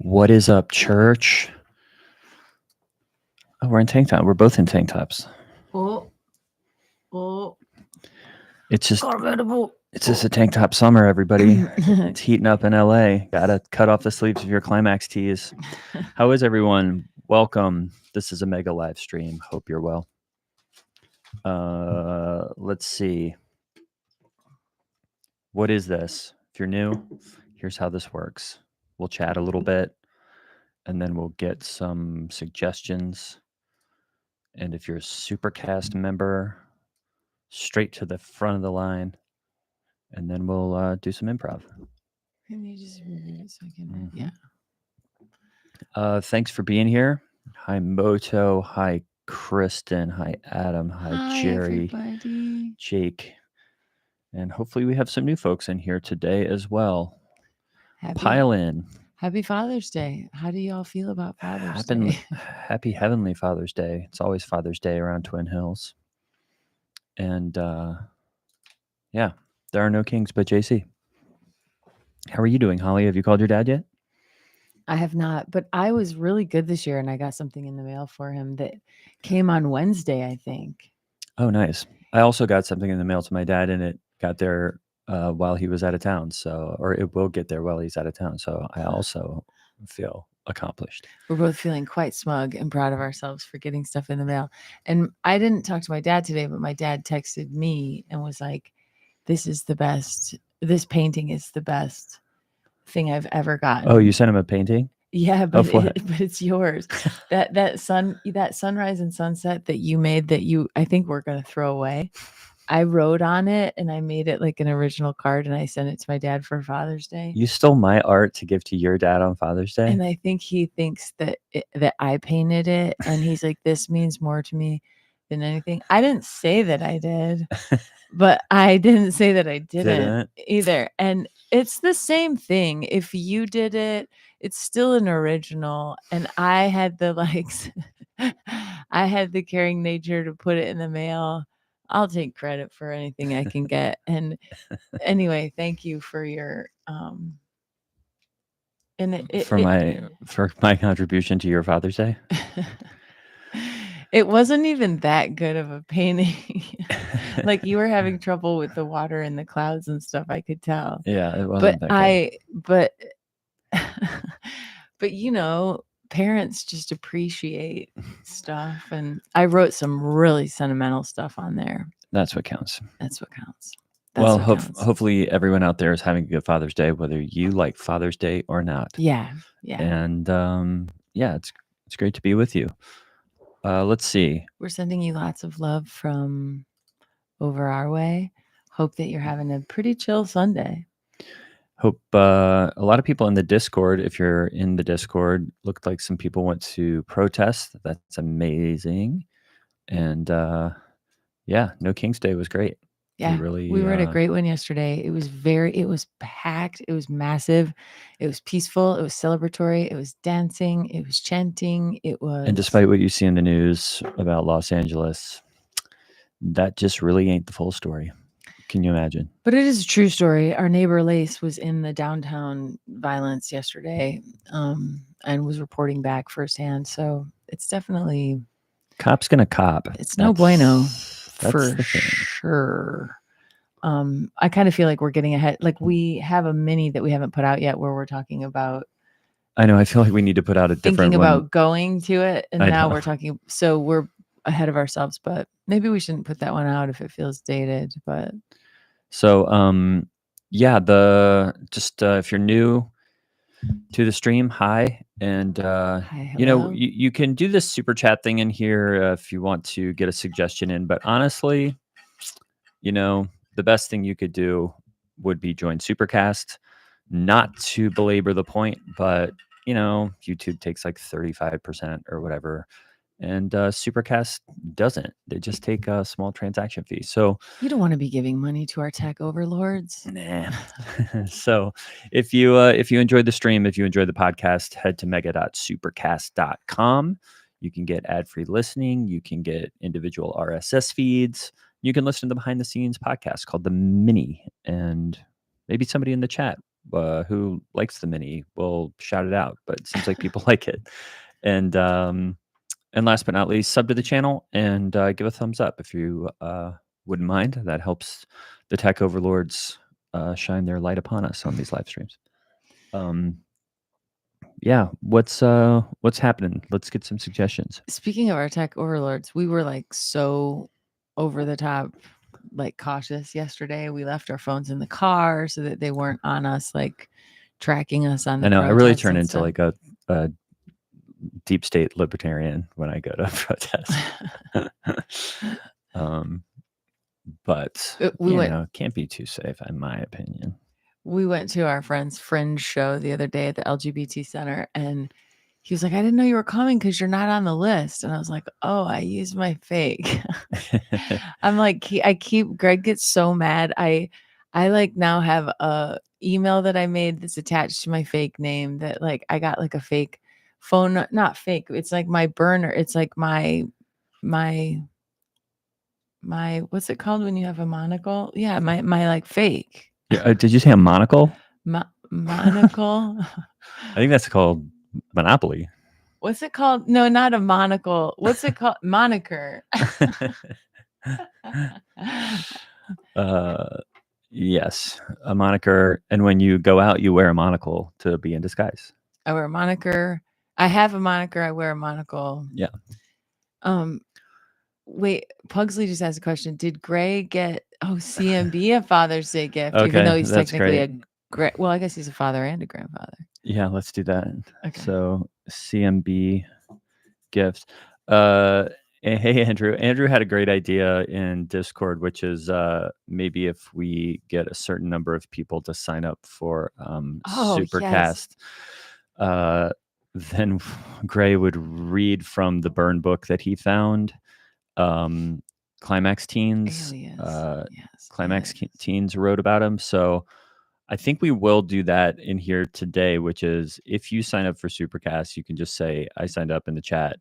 What is up, church? Oh, we're in tank top. We're both in tank tops. Oh, It's just convertible. a tank top summer, everybody. It's heating up in LA. Gotta cut off the sleeves of your climax tees. How is everyone? Welcome. This is a mega live stream. Hope you're well. Let's see. What is this? If you're new, here's how this works. We'll chat a little bit, and then we'll get some suggestions. And if you're a Supercast member, straight to the front of the line, and then we'll do some improv. Can you just read it so I can? Mhm. Yeah. Thanks for being here. Hi, Moto. Hi, Kristen. Hi, Adam. Hi, Jerry. Everybody. Jake. And hopefully we have some new folks in here today as well. Pile in. Happy Father's Day. How do y'all feel about Father's Day? Happy Heavenly Father's Day. It's always Father's Day around Twin Hills. And yeah, there are no kings but JC. How are you doing, Holly? Have you called your dad yet? I have not, but I was really good this year, and I got something in the mail for him that came on Wednesday, I think. Oh, nice. I also got something in the mail to my dad, and it got there while he was out of town. Or it will get there while he's out of town. So I also feel accomplished. We're both feeling quite smug and proud of ourselves for getting stuff in the mail. And I didn't talk to my dad today, but my dad texted me and was like, "This is the best. This painting is the best thing I've ever gotten." Oh, you sent him a painting? Yeah, Of what? but it's yours. that sunrise and sunset that you made that I think we're gonna throw away. I wrote on it and I made it like an original card and I sent it to my dad for Father's Day. You stole my art to give to your dad on Father's Day? And I think he thinks that I painted it, and he's like, "This means more to me than anything." I didn't say that I did, but I didn't say that I didn't either. And it's the same thing. If you did it, it's still an original. And I had the I had the caring nature to put it in the mail. I'll take credit for anything I can get. And anyway, thank you for your for my contribution to your Father's Day. It wasn't even that good of a painting. Like you were having trouble with the water and the clouds and stuff, I could tell. Yeah, it wasn't that good. But you know, parents just appreciate stuff, and I wrote some really sentimental stuff on there. That's what counts. Well, hopefully everyone out there is having a good Father's Day, whether you like Father's Day or not. Yeah. And yeah, it's great to be with you. Let's see. We're sending you lots of love from over our way. Hope that you're having a pretty chill Sunday. Hope a lot of people in the Discord, if you're in the Discord, looked like some people went to protest. That's amazing. And yeah, No King's Day was great. Yeah, we were at a great one yesterday. It was packed. It was massive. It was peaceful. It was celebratory. It was dancing. It was chanting. And despite what you see in the news about Los Angeles, that just really ain't the full story. Can you imagine? But it is a true story. Our neighbor Lace was in the downtown violence yesterday and was reporting back firsthand. So it's definitely... Cop's gonna cop. It's no bueno. For sure. I kind of feel like we're getting ahead. Like we have a mini that we haven't put out yet where we're talking about. I know. I feel like we need to put out a different thinking about one. going to it. And now we're talking. So we're ahead of ourselves, but maybe we shouldn't put that one out if it feels dated. But so, yeah, if you're new to the stream, hi. And, hi, you know, you can do this super chat thing in here if you want to get a suggestion in. But honestly, you know, the best thing you could do would be join Supercast. Not to belabor the point, but, you know, YouTube takes like 35% or whatever. And Supercast doesn't. They just take a small transaction fee. So you don't want to be giving money to our tech overlords. Nah. So if you enjoyed the stream, if you enjoyed the podcast, head to mega.supercast.com. You can get ad-free listening. You can get individual RSS feeds. You can listen to the behind the scenes podcast called The Mini. And maybe somebody in the chat who likes the mini, we'll shout it out. But it seems like people like it. And last but not least, sub to the channel and give a thumbs up if you wouldn't mind. That helps the tech overlords shine their light upon us on these live streams. Yeah, what's happening? Let's get some suggestions. Speaking of our tech overlords, we were like so over the top, like cautious yesterday. We left our phones in the car so that they weren't on us, like tracking us on the I know. I really protests turn and into stuff. like a deep state libertarian when I go to protest. But can't be too safe, in my opinion. We went to our friend's fringe show the other day at the LGBT Center, and he was like, "I didn't know you were coming because you're not on the list." And I was like, "Oh, I used my fake." I'm like, Greg gets so mad. I like now have a email that I made that's attached to my fake name that like I got like a fake phone, not fake. It's like my burner. It's like my what's it called when you have a monocle? Yeah, my like fake. Yeah, did you say a monocle? Monocle? I think that's called Monopoly. What's it called? No, not a monocle. What's it called? Moniker. Yes, a moniker. And when you go out, you wear a monocle to be in disguise. I wear a moniker. I have a moniker. I wear a monocle. Yeah. Wait, Pugsley just asked a question. Did Gray get CMB a Father's Day gift? Okay, even though he's technically well, I guess he's a father and a grandfather. Yeah, let's do that. Okay. So CMB gift. Hey, Andrew. Andrew had a great idea in Discord, which is maybe if we get a certain number of people to sign up for Supercast, then Gray would read from the burn book that he found. Climax Teens. Climax Teens wrote about him. So I think we will do that in here today, which is if you sign up for Supercast, you can just say, I signed up in the chat.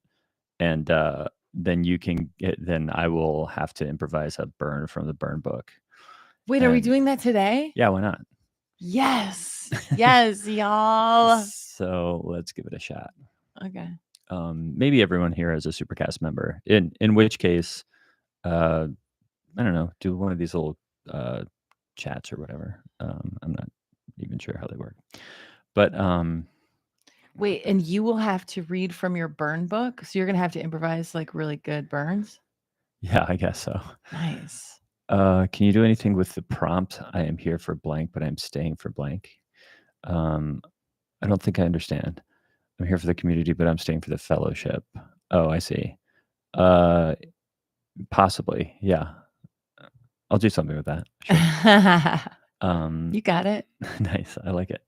And then you can then I will have to improvise a burn from the burn book. Wait, are we doing that today? Yeah, why not? Yes. Yes, y'all. So let's give it a shot. Okay. Maybe everyone here is a Supercast member. In which case, I don't know, do one of these little chats or whatever. I'm not even sure how they work. But wait, and you will have to read from your burn book? So you're going to have to improvise like really good burns? Yeah, I guess so. Nice. Can you do anything with the prompt? I am here for blank, but I'm staying for blank. I don't think I understand. I'm here for the community, but I'm staying for the fellowship. Oh, I see. Possibly, yeah. I'll do something with that. Sure. You got it. Nice. I like it.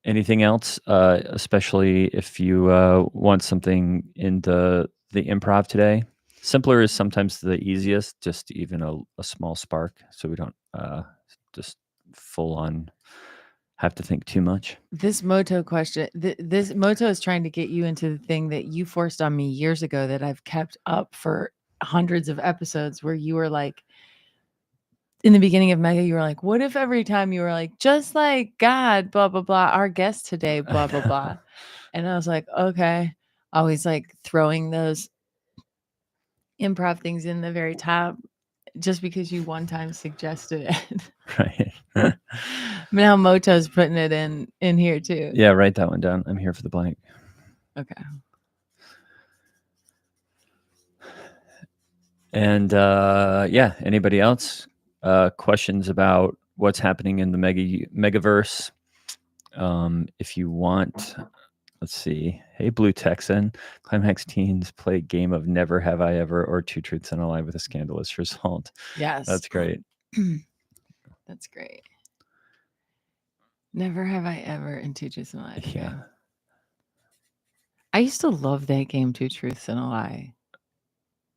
Anything else, especially if you want something in the improv today? Simpler is sometimes the easiest, just even a small spark, so we don't just full on have to think too much. This Moto question, this Moto is trying to get you into the thing that you forced on me years ago that I've kept up for hundreds of episodes, where you were like, in the beginning of Mega, you were like, what if every time you were like, just like God, blah, blah, blah, our guest today, blah, blah, blah. And I was like, okay. Always like throwing those improv things in the very top just because you one time suggested it. Right. Now Moto's putting it in here too. Yeah, write that one down. I'm here for the blank. Okay. And yeah, anybody else? Questions about what's happening in the megaverse? If you want, let's see. Hey, Blue Texan, Climax Teens play game of Never Have I Ever or Two Truths and a Lie with a scandalous result. Yes. That's great. That's great. Never Have I Ever and Two Truths and a Lie. Okay. Yeah. I used to love that game, Two Truths and a Lie.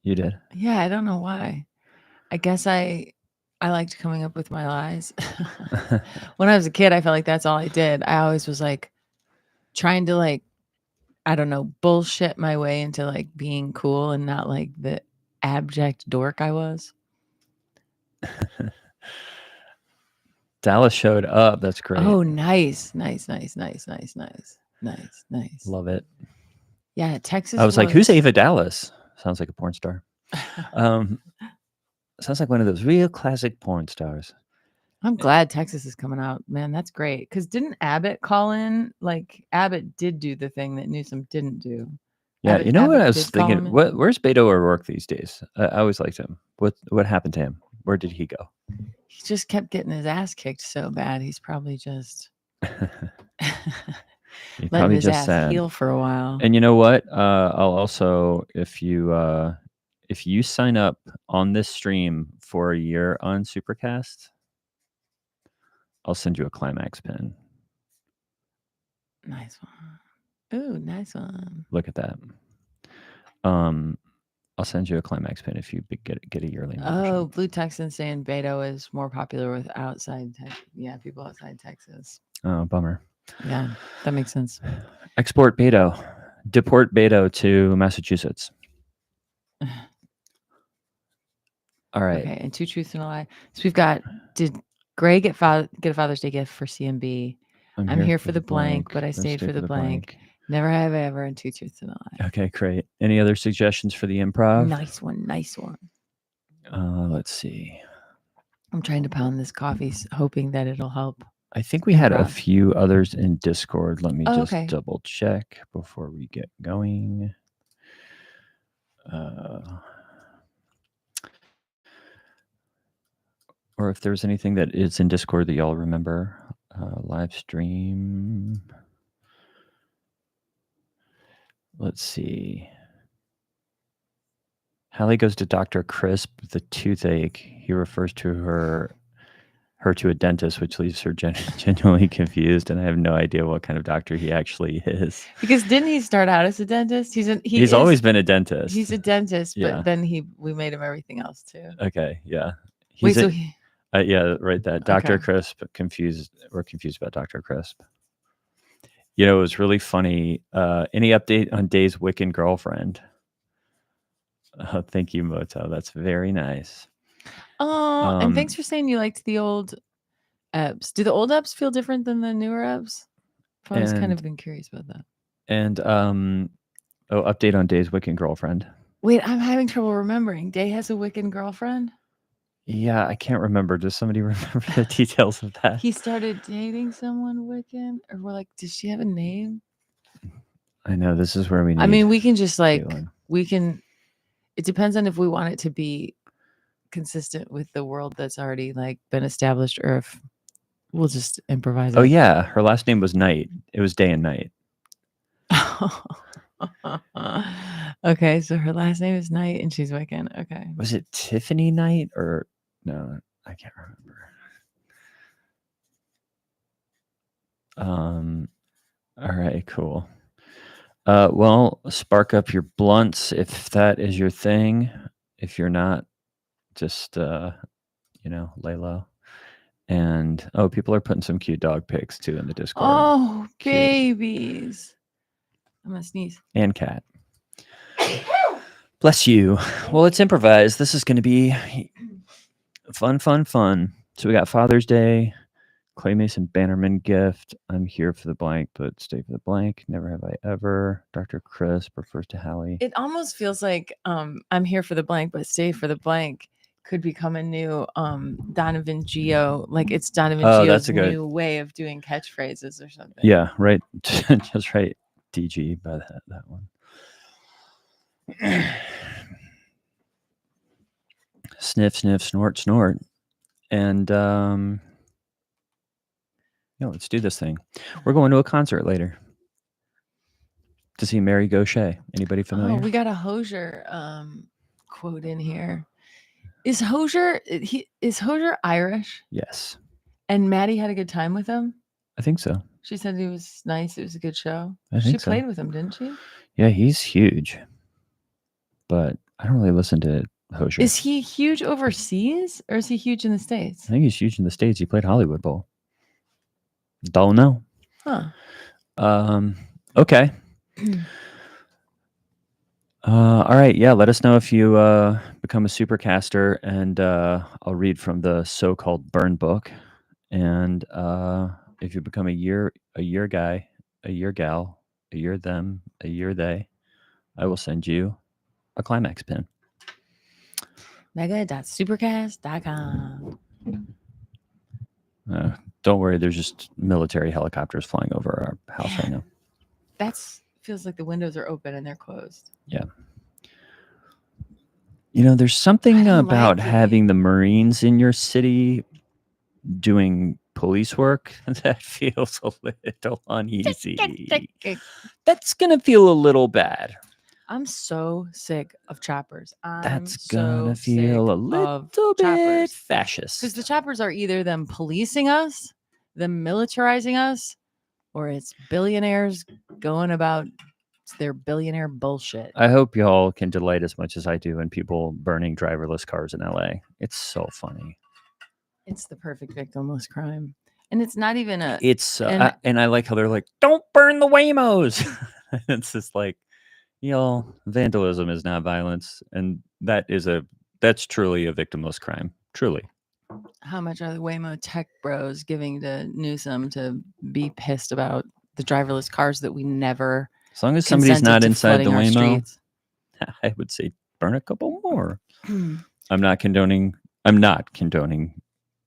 You did? Yeah, I don't know why. I guess I liked coming up with my lies. When I was a kid, I felt like that's all I did. I always was like trying to like, I don't know, bullshit my way into like being cool and not like the abject dork I was. Dallas showed up. That's great. Oh, nice. Love it. Yeah, Texas. I was like, who's Ava Dallas? Sounds like a porn star. Sounds like one of those real classic porn stars. I'm glad Texas is coming out, man. That's great. Because didn't Abbott call in? Like Abbott did do the thing that Newsom didn't do. Yeah, Abbott, you know what Abbott I was did call thinking? him in? Where's Beto O'Rourke these days? I always liked him. What happened to him? Where did he go? He just kept getting his ass kicked so bad. He's probably just He's letting probably his just ass sad. heal for a while. And you know what? I'll also, if you sign up on this stream for a year on Supercast, I'll send you a climax pin. Nice one. Ooh, nice one. Look at that. I'll send you a climax pin if you get a yearly membership. Oh, Blue Texan saying Beto is more popular with people outside Texas. Oh, bummer. Yeah, that makes sense. Export Beto. Deport Beto to Massachusetts. All right. Okay, and 2 truths and a lie. So we've got, did Gray get a Father's Day gift for CMB? I'm here for the blank, but I stayed for the blank. Never have I ever, and 2 truths and a lie. Okay, great. Any other suggestions for the improv? Nice one. Let's see. I'm trying to pound this coffee, hoping that it'll help. I think we had a few others in Discord. Let me just okay. double check before we get going. Or if there's anything that is in Discord that y'all remember. Live stream. Let's see. Hallie goes to Dr. Crisp with a toothache. He refers to her to a dentist, which leaves her genuinely confused, and I have no idea what kind of doctor he actually is. Because didn't he start out as a dentist? He's always been a dentist. He's a dentist, but then we made him everything else too. Okay, yeah. Yeah, right. That Dr. Crisp confused. We're confused about Dr. Crisp. You know, it was really funny. Any update on Dave's Wiccan girlfriend? Oh, thank you, Moto. That's very nice. Oh, and thanks for saying you liked the old eps. Do the old eps feel different than the newer eps? I've always kind of been curious about that. And update on Dave's Wiccan girlfriend. Wait, I'm having trouble remembering. Day has a Wiccan girlfriend? Yeah, I can't remember. Does somebody remember the details of that? He started dating someone Wiccan? Or we're like, does she have a name? I know, this is where we need. I mean, we can just it depends on if we want it to be consistent with the world that's already been established, or if we'll just improvise it. Oh yeah, her last name was Knight. It was Day and Night. Okay, so her last name is Knight and she's Wiccan. Okay. Was it Tiffany Knight or no? I can't remember. All right, cool. Well, spark up your blunts if that is your thing. If you're not, just lay low. And people are putting some cute dog pics too in the Discord. Oh, cute. Babies! I'm gonna sneeze. And cat. Bless you. Well, it's improvised. This is going to be fun. So we got Father's Day, Clay Mason Bannerman gift. I'm here for the blank, but stay for the blank. Never have I ever. Dr. Crisp refers to Hallie. It almost feels like I'm here for the blank, but stay for the blank could become a new Donovan Geo. Like it's Donovan Geo's new way of doing catchphrases or something. Yeah, right. Just right. DG by that one. Sniff, sniff, snort, snort. And let's do this thing. We're going to a concert later to see Mary Gaucher. Anybody familiar? Oh, we got a Hosier quote in here. Is Hosier Irish? Yes. And Maddie had a good time with him? I think so. She said he was nice. It was a good show. She played with him, didn't she? Yeah, he's huge. But I don't really listen to Hosier. Is he huge overseas or is he huge in the States? I think he's huge in the States. He played Hollywood Bowl. Don't know. Huh. Okay. All right. Yeah. Let us know if you become a supercaster, and I'll read from the so-called burn book, And if you become a year guy, a year gal, a year them, a year they, I will send you a climax pin. Mega.supercast.com. Don't worry, there's just military helicopters flying over our house right now. That's feels like the windows are open and they're closed. Yeah. There's something about having the Marines in your city doing police work that feels a little uneasy. That's going to feel a little bad. I'm so sick of choppers. That's gonna feel a little bit fascist. Because the choppers are either them policing us, them militarizing us, or it's billionaires going about their billionaire bullshit. I hope y'all can delight as much as I do in people burning driverless cars in LA. It's so funny. It's the perfect victimless crime. And it's not even a... and I like how they're like, don't burn the Waymos. It's just like, vandalism is not violence. And that's truly a victimless crime. Truly. How much are the Waymo tech bros giving to Newsom to be pissed about the driverless cars that we never... As long as somebody's not inside the Waymo, I would say burn a couple more. I'm not condoning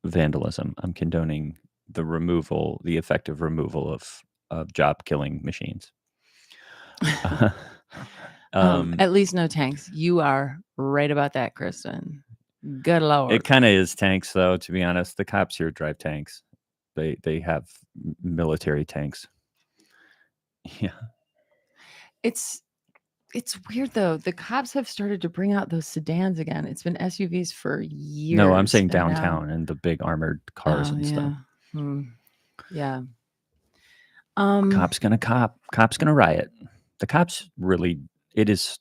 vandalism. I'm condoning the effective removal of job killing machines. At least no tanks. You are right about that, Kristen. Good Lord. It kind of is tanks, though, to be honest. The cops here drive tanks. They have military tanks. Yeah. It's weird, though. The cops have started to bring out those sedans again. It's been SUVs for years. No, I'm saying downtown and the big armored cars and stuff. Yeah. Cops gonna cop. Cops gonna riot. The cops really... It is.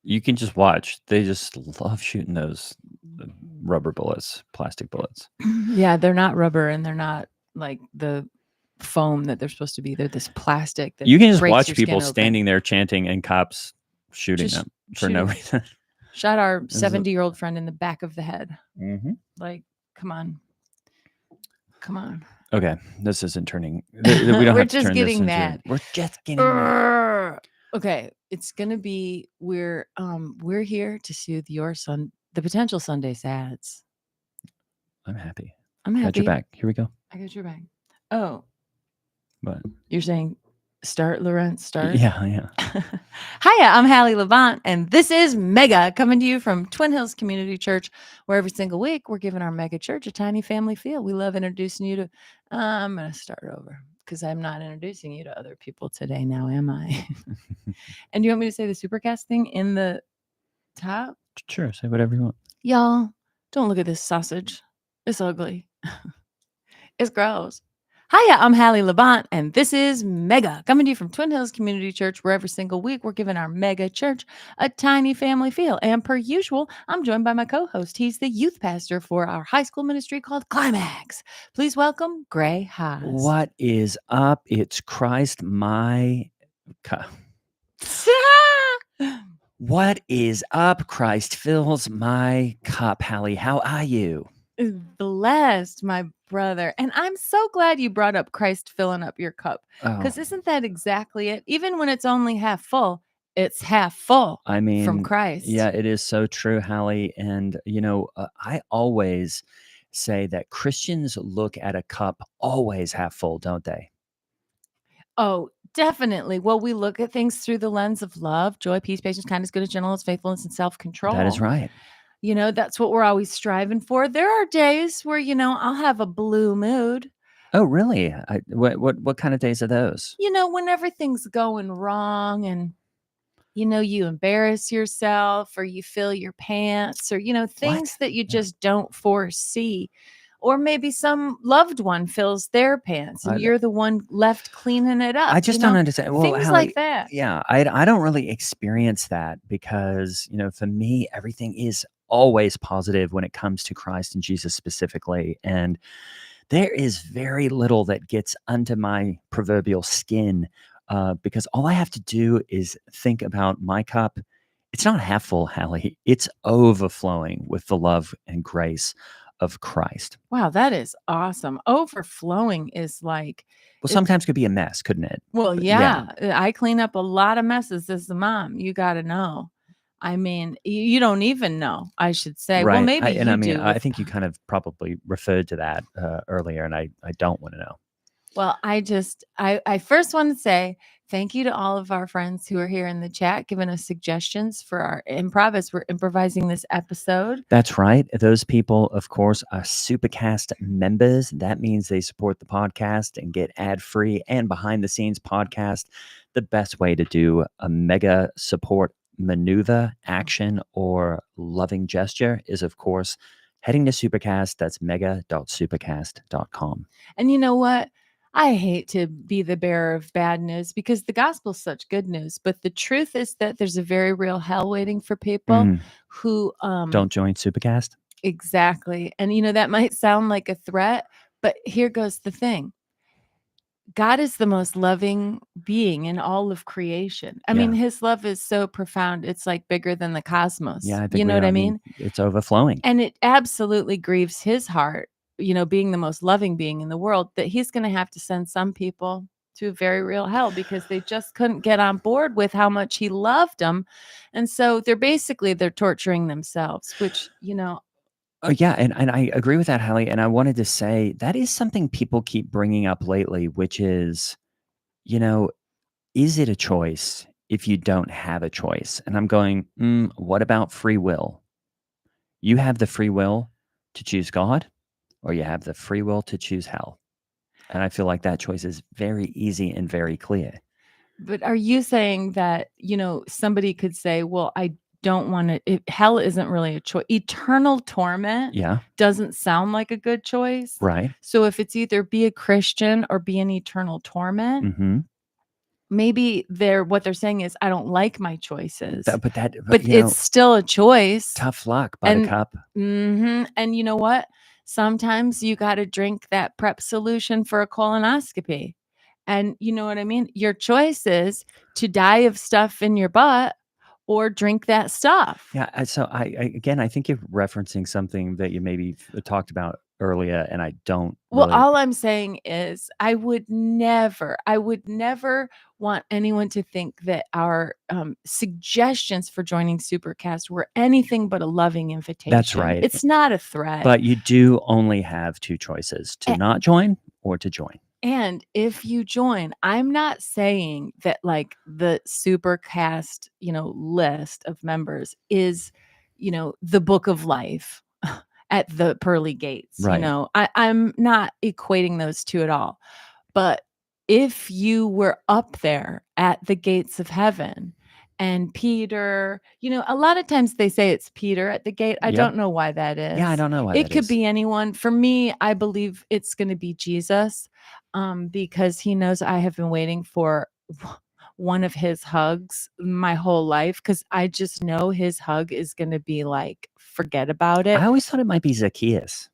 You can just watch. They just love shooting those rubber bullets, plastic bullets. Yeah, they're not rubber and they're not like the foam that they're supposed to be. They're this plastic that you can just watch people standing there chanting and cops shooting them for no reason. Shot our 70-year-old friend in the back of the head. Mm-hmm. Like, come on. Okay, this isn't turning. We don't have to turn this into. We're just getting mad. Okay, it's gonna be we're here to soothe your the potential Sunday sads. I'm happy. Got your back. Here we go. I got your back. Oh, what? You're saying start, Laurent? Start. Yeah. Hiya, I'm Hallie Levant, and this is Mega, coming to you from Twin Hills Community Church, where every single week we're giving our mega church a tiny family feel. We love introducing you to. I'm gonna start over. Because I'm not introducing you to other people today now, am I? And do you want me to say the Supercast thing in the top? Sure, say whatever you want. Y'all, don't look at this sausage. It's ugly. It's gross. Hiya, I'm Hallie Levant, and this is Mega, coming to you from Twin Hills Community Church, where every single week we're giving our mega church a tiny family feel. And per usual, I'm joined by my co-host. He's the youth pastor for our high school ministry called Climax. Please welcome Gray Haas. What is up? It's Christ, my... What is up? Christ fills my cup. Hallie, how are you? Blessed, my brother. And I'm so glad you brought up Christ filling up your cup, because isn't that exactly it? Even when it's only half full, it's half full. I mean, from Christ. Yeah, it is so true, Hallie. And I always say that Christians look at a cup always half full, don't they? Oh, definitely. Well, we look at things through the lens of love, joy, peace, patience, kindness, goodness, gentleness, faithfulness, and self-control. That is right. That's what we're always striving for. There are days where, I'll have a blue mood. Oh, really? What kind of days are those? When everything's going wrong and, you embarrass yourself or you fill your pants or, things that you just don't foresee. Or maybe some loved one fills their pants and you're the one left cleaning it up. I just don't understand. Well, things Hallie, like that. Yeah, I don't really experience that because, for me, everything is always positive when it comes to Christ and Jesus specifically. And there is very little that gets under my proverbial skin because all I have to do is think about my cup. It's not half full, Hallie. It's overflowing with the love and grace of Christ. Wow, that is awesome. Overflowing is like, Well, sometimes could be a mess, couldn't it? well, Yeah. I clean up a lot of messes as a mom. You got to know. I mean, you don't even know, I should say. Well, Right. maybe I you mean, do I with think you kind of probably referred to that earlier, and I don't want to know. well, I first want to say thank you to all of our friends who are here in the chat giving us suggestions for our improv as we're improvising this episode. That's right. Those people, of course, are Supercast members. That means they support the podcast and get ad-free and behind-the-scenes podcast. The best way to do a mega support maneuver, action, or loving gesture is, of course, heading to Supercast. That's mega.supercast.com. And you know what? I hate to be the bearer of bad news because the gospel's such good news, but the truth is that there's a very real hell waiting for people who Don't join Supercast. exactly. And that might sound like a threat, but here goes the thing. God is the most loving being in all of creation. I mean, his love is so profound. It's like bigger than the cosmos. Yeah, I think you know what I mean? It's overflowing. And it absolutely grieves his heart, being the most loving being in the world, that he's going to have to send some people to a very real hell because they just couldn't get on board with how much he loved them. And so they're torturing themselves, which, Oh, yeah, and I agree with that, Hallie, and I wanted to say that is something people keep bringing up lately, which is, is it a choice if you don't have a choice? And I'm going, what about free will? You have the free will to choose God, or you have the free will to choose hell. And I feel like that choice is very easy and very clear. But are you saying that, somebody could say, well, I don't want to, hell isn't really a choice. Eternal torment doesn't sound like a good choice. Right. So if it's either be a Christian or be in eternal torment, maybe what they're saying is, I don't like my choices. But it's still a choice. Tough luck, buttercup. And you know what? Sometimes you got to drink that prep solution for a colonoscopy. And you know what I mean? Your choice is to die of stuff in your butt or drink that stuff. Yeah. So I think you're referencing something that you maybe talked about earlier, and I don't. Well, all I'm saying is I would never want anyone to think that our suggestions for joining Supercast were anything but a loving invitation. That's right. It's not a threat. But you do only have two choices: to not join or to join. And if you join, I'm not saying that like the Supercast, list of members is, the book of life at the pearly gates. Right. I'm not equating those two at all. But if you were up there at the gates of heaven and Peter, a lot of times they say it's Peter at the gate. I don't know why that is. Yeah, I don't know why it could be anyone. For me, I believe it's going to be Jesus, because he knows I have been waiting for one of his hugs my whole life, because I just know his hug is going to be like, forget about it. I always thought it might be Zacchaeus.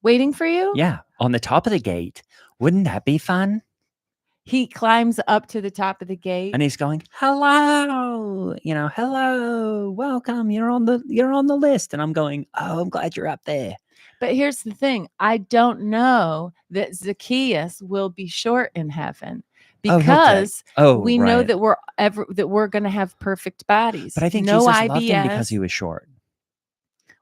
Waiting for you? Yeah, on the top of the gate. Wouldn't that be fun? He climbs up to the top of the gate and he's going, hello, hello, welcome. You're on the list. And I'm going, oh, I'm glad you're up there. But here's the thing. I don't know that Zacchaeus will be short in heaven, because we know that we're going to have perfect bodies. But I think Jesus loved him because he was short.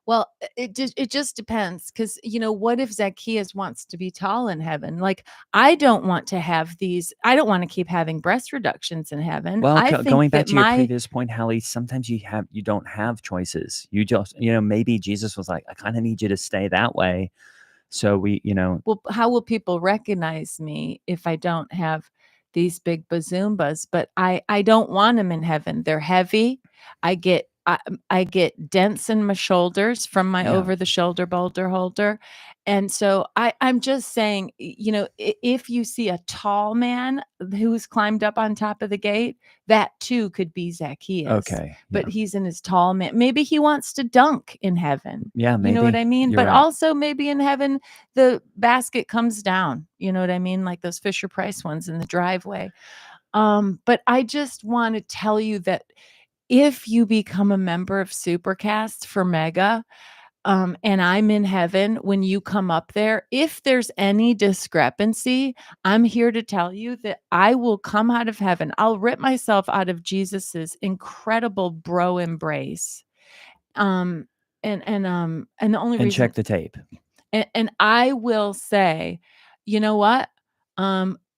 Well, it just depends, because, what if Zacchaeus wants to be tall in heaven? Like, I don't want to keep having breast reductions in heaven. Well, going back to your previous point, Hallie, sometimes you don't have choices. You just, maybe Jesus was like, I kind of need you to stay that way. So well, how will people recognize me if I don't have these big bazoombas? But I don't want them in heaven. They're heavy. I get dents in my shoulders from my over-the-shoulder boulder holder. And so I'm just saying, if you see a tall man who's climbed up on top of the gate, that too could be Zacchaeus. Okay. But he's in his tall man. Maybe he wants to dunk in heaven. Yeah, maybe. You know what I mean? You're But right. also maybe in heaven, the basket comes down. You know what I mean? Like those Fisher-Price ones in the driveway. But I just want to tell you that if you become a member of Supercast for Mega, and I'm in heaven when you come up there, if there's any discrepancy, I'm here to tell you that I will come out of heaven. I'll rip myself out of Jesus's incredible bro embrace. Um, and the only And reason check the tape. and I will say, you know what?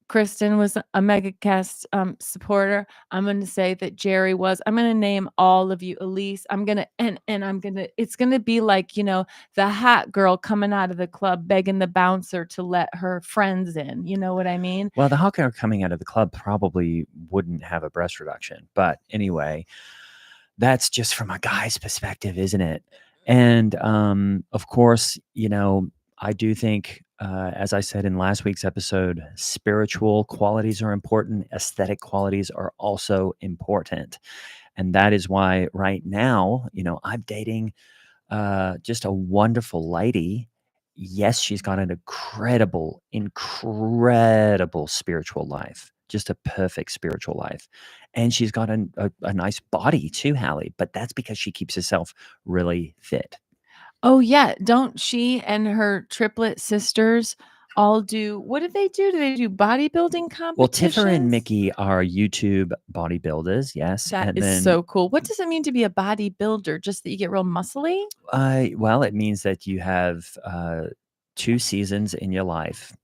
Kristen was a MegaCast supporter. I'm going to say that Jerry was. I'm going to name all of you. Elise. I'm gonna and I'm gonna. It's gonna be like, the hot girl coming out of the club begging the bouncer to let her friends in. You know what I mean? Well, the hot girl coming out of the club probably wouldn't have a breast reduction, but anyway, that's just from a guy's perspective, isn't it? And of course, I do think, as I said in last week's episode, spiritual qualities are important. Aesthetic qualities are also important. And that is why right now, I'm dating just a wonderful lady. Yes, she's got an incredible spiritual life, just a perfect spiritual life. And she's got a nice body too, Hallie, but that's because she keeps herself really fit. Oh yeah, don't she and her triplet sisters all do? What do they do? Do they do bodybuilding Well, Tiffer and competitions? Mickey are YouTube bodybuilders, yes. That And is then, so cool. What does it mean to be a bodybuilder? Just that you get real muscly? well, it means that you have 2 seasons in your life.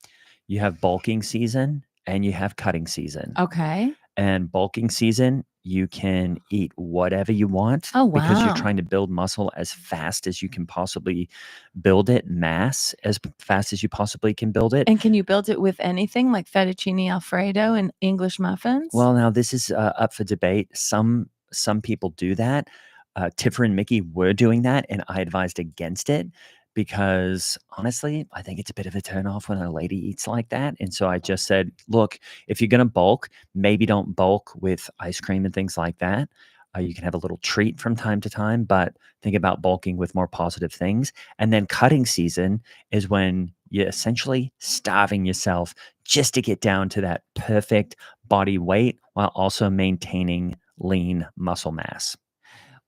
You have bulking season and you have cutting season. Okay. And bulking season, you can eat whatever you want Oh, because you're wow. trying to build muscle as fast as you can possibly build it, mass as fast as you possibly can build it. And can you build it with anything like fettuccine alfredo and English muffins? Well, now this is up for debate. Some people do that. Tiffer and Mickey were doing that, and I advised against it because honestly, I think it's a bit of a turnoff when a lady eats like that. And so I just said, look, if you're going to bulk, maybe don't bulk with ice cream and things like that. You can have a little treat from time to time, but think about bulking with more positive things. And then cutting season is when you're essentially starving yourself just to get down to that perfect body weight while also maintaining lean muscle mass.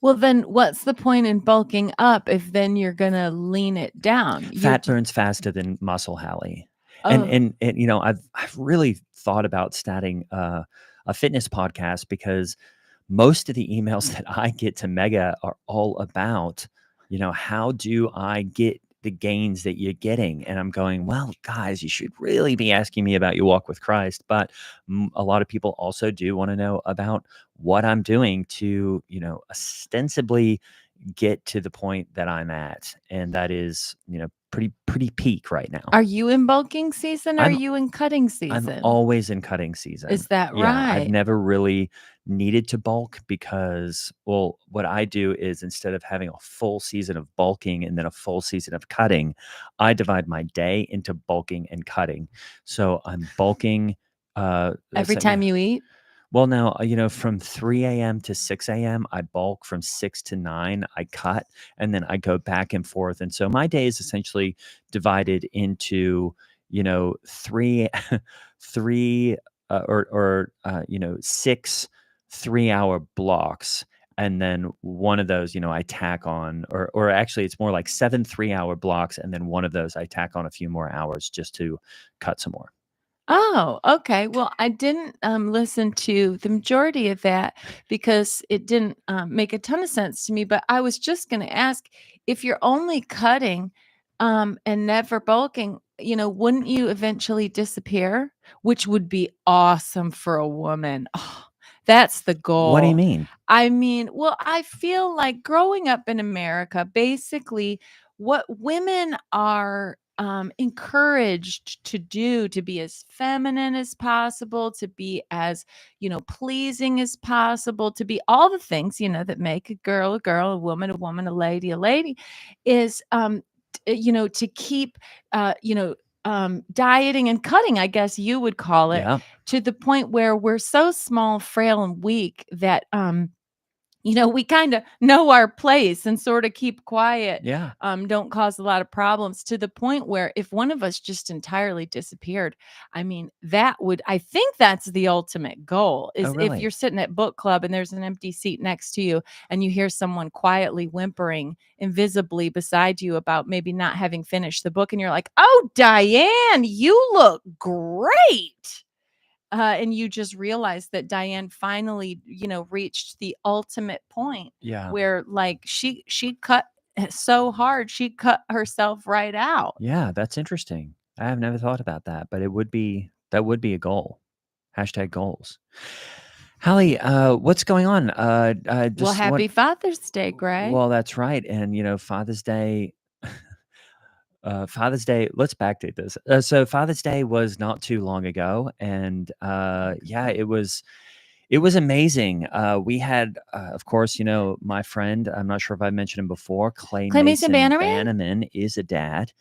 Well, then what's the point in bulking up if then you're gonna lean it down? Fat burns faster than muscle, Hallie. And Oh, and I've really thought about starting a fitness podcast because most of the emails that I get to Mega are all about, how do I get the gains that you're getting? And I'm going, well, guys, you should really be asking me about your walk with Christ. But a lot of people also do want to know about what I'm doing to, ostensibly get to the point that I'm at. And that is, pretty peak right now. are you in bulking season or are I'm you in cutting I'm season? always in cutting season. Is that Yeah, I've right? never really needed to bulk because, well, what I do is instead of having a full season of bulking and then a full season of cutting, I divide my day into bulking and cutting. So I'm bulking. Every So, time you eat? well, now, from 3 a.m. to 6 a.m., I bulk. From 6 to 9, I cut, and then I go back and forth. And so my day is essentially divided into, three, three, six 3-hour blocks. And then one of those, I tack on, or actually, it's more like 7 3-hour blocks. And then one of those, I tack on a few more hours just to cut some more. Oh, okay. Well, I didn't listen to the majority of that because it didn't make a ton of sense to me. But I was just going to ask if you're only cutting and never bulking, wouldn't you eventually disappear? Which would be awesome for a woman. Oh, that's the What do you goal. mean? I mean, well, I feel like growing up in America, basically, what women are encouraged to do to be as feminine as possible, to be as, pleasing as possible, to be all the things, that make a girl, a woman, a lady, is, to keep, dieting and cutting, I guess you would call it, Yeah. to the point where we're so small, frail, and weak that, we kind of know our place and sort of keep quiet, Yeah. don't cause a lot of problems to the point where if one of us just entirely disappeared, I mean, I think that's the ultimate goal Oh, is if you're really? sitting at book club and there's an empty seat next to you and you hear someone quietly whimpering invisibly beside you about maybe not having finished the book and you're like, "Oh, Diane, you look great." And you just realize that Diane finally, reached the ultimate point Yeah. where like she cut so hard, she cut herself right out. Yeah, that's interesting. I have never thought about that, but that would be a goal. Hashtag goals. Hallie, what's going on? I Well, just want happy Father's Day, Greg. well, that's right. And Father's Day, Father's Day, let's backdate this. So Father's Day was not too long ago, and yeah, it was amazing. We had, of course, my friend. I'm not sure if I mentioned him before. Clay Clay Mason Mason Bannerman Bannerman is a dad,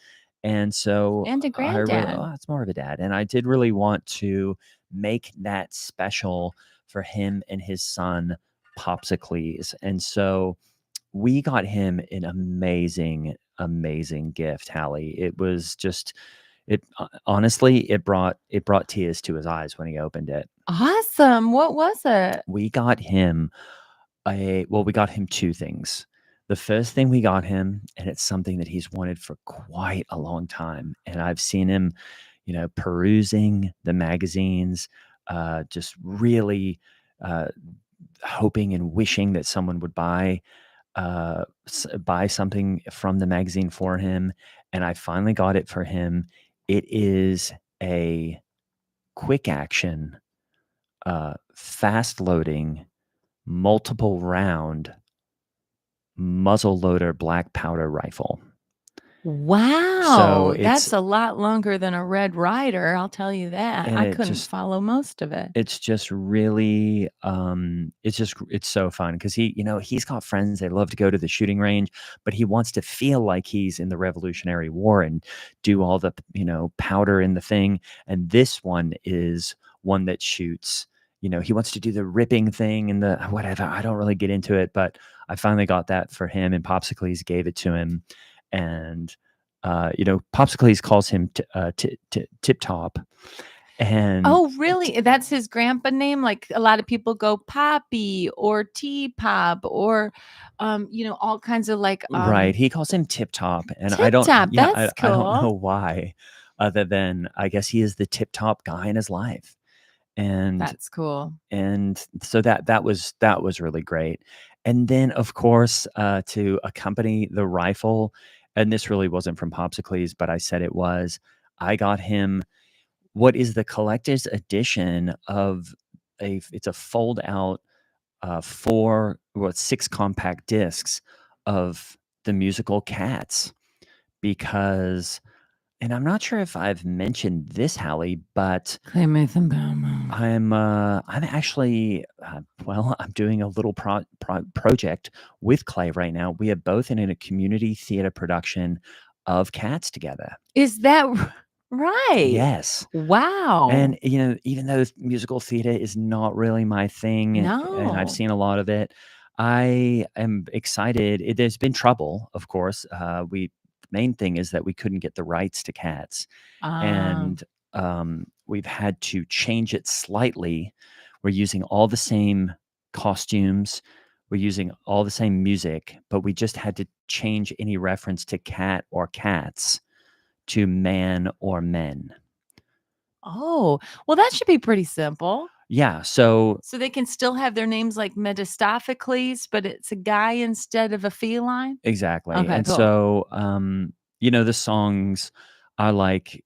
and so and a I really, granddad. it's more of a dad, and I did really want to make that special for him and his son, Popsicles, and so we got him an amazing, amazing gift, Hallie. It was just honestly, it brought tears to his eyes when he opened it. Awesome. What was it? We got him we got him two things. The first thing we got him, and it's something that he's wanted for quite a long time, and I've seen him, perusing the magazines, just really uh, hoping and wishing that someone would buy something from the magazine for him, and I finally got it for him. It is a quick action, fast loading, multiple round muzzle loader black powder rifle. So Wow, that's a lot longer than a Red Ryder, I'll tell you that. and I it couldn't just follow most of it. it's just really it's so fun because he's got friends, they love to go to the shooting range, but he wants to feel like he's in the Revolutionary War and do all the powder in the thing. And this one is one that shoots, he wants to do the ripping thing and the whatever. I don't really get into it, but I finally got that for him, and Popsicles gave it to him. And Popsicles calls him Tip Top. And Oh, really? That's his grandpa name? Like, a lot of people go Poppy or T-Pop or, all kinds of, like, right, he calls him Tip Top, and I Tip don't Top. yeah, That's I don't cool. know why, other than I guess he is the tip top guy in his life. And That's cool. so that was really great. And then, of course, to accompany the rifle, and this really wasn't from Popsicles, but I said it was, I got him what is the collector's edition of it's a fold out, 6 compact discs of the musical Cats, because and I'm not sure if I've mentioned this, Hallie, but Clay Mason Bowman. I'm actually, I'm doing a little project with Clay right now. We are both in a community theater production of Cats together. Is that right? Yes. Wow. And, even though musical theater is not really my thing, and I've No. seen a lot of it, I am excited. There's been trouble, of course. The main thing is that we couldn't get the rights to Cats, Um, and we've had to change it slightly. We're using all the same costumes, we're using all the same music, but we just had to change any reference to cat or cats to man or men. oh, well, that should be pretty simple. Yeah, so So they can still have their names like Metastophocles, but it's a guy instead of a feline? exactly. Okay, And cool. so, the songs are like,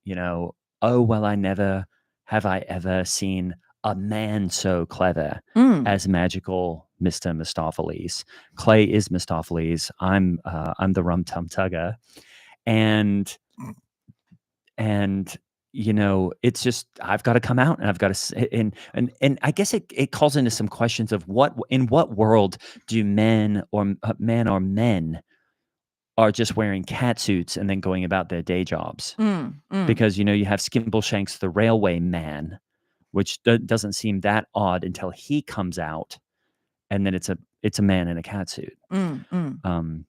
"Oh, well, I never have I ever seen a man so clever Mm. as magical Mr. Mistopheles. Clay is Mistopheles. I'm the Rum Tum Tugger." And it's just I've got to come out, and I've got to and I guess it calls into some questions of in what world do men are just wearing cat suits and then going about their day jobs, Mm, mm. because you have Skimbleshanks the railway man, which doesn't seem that odd until he comes out and then it's a man in a cat suit. Mm.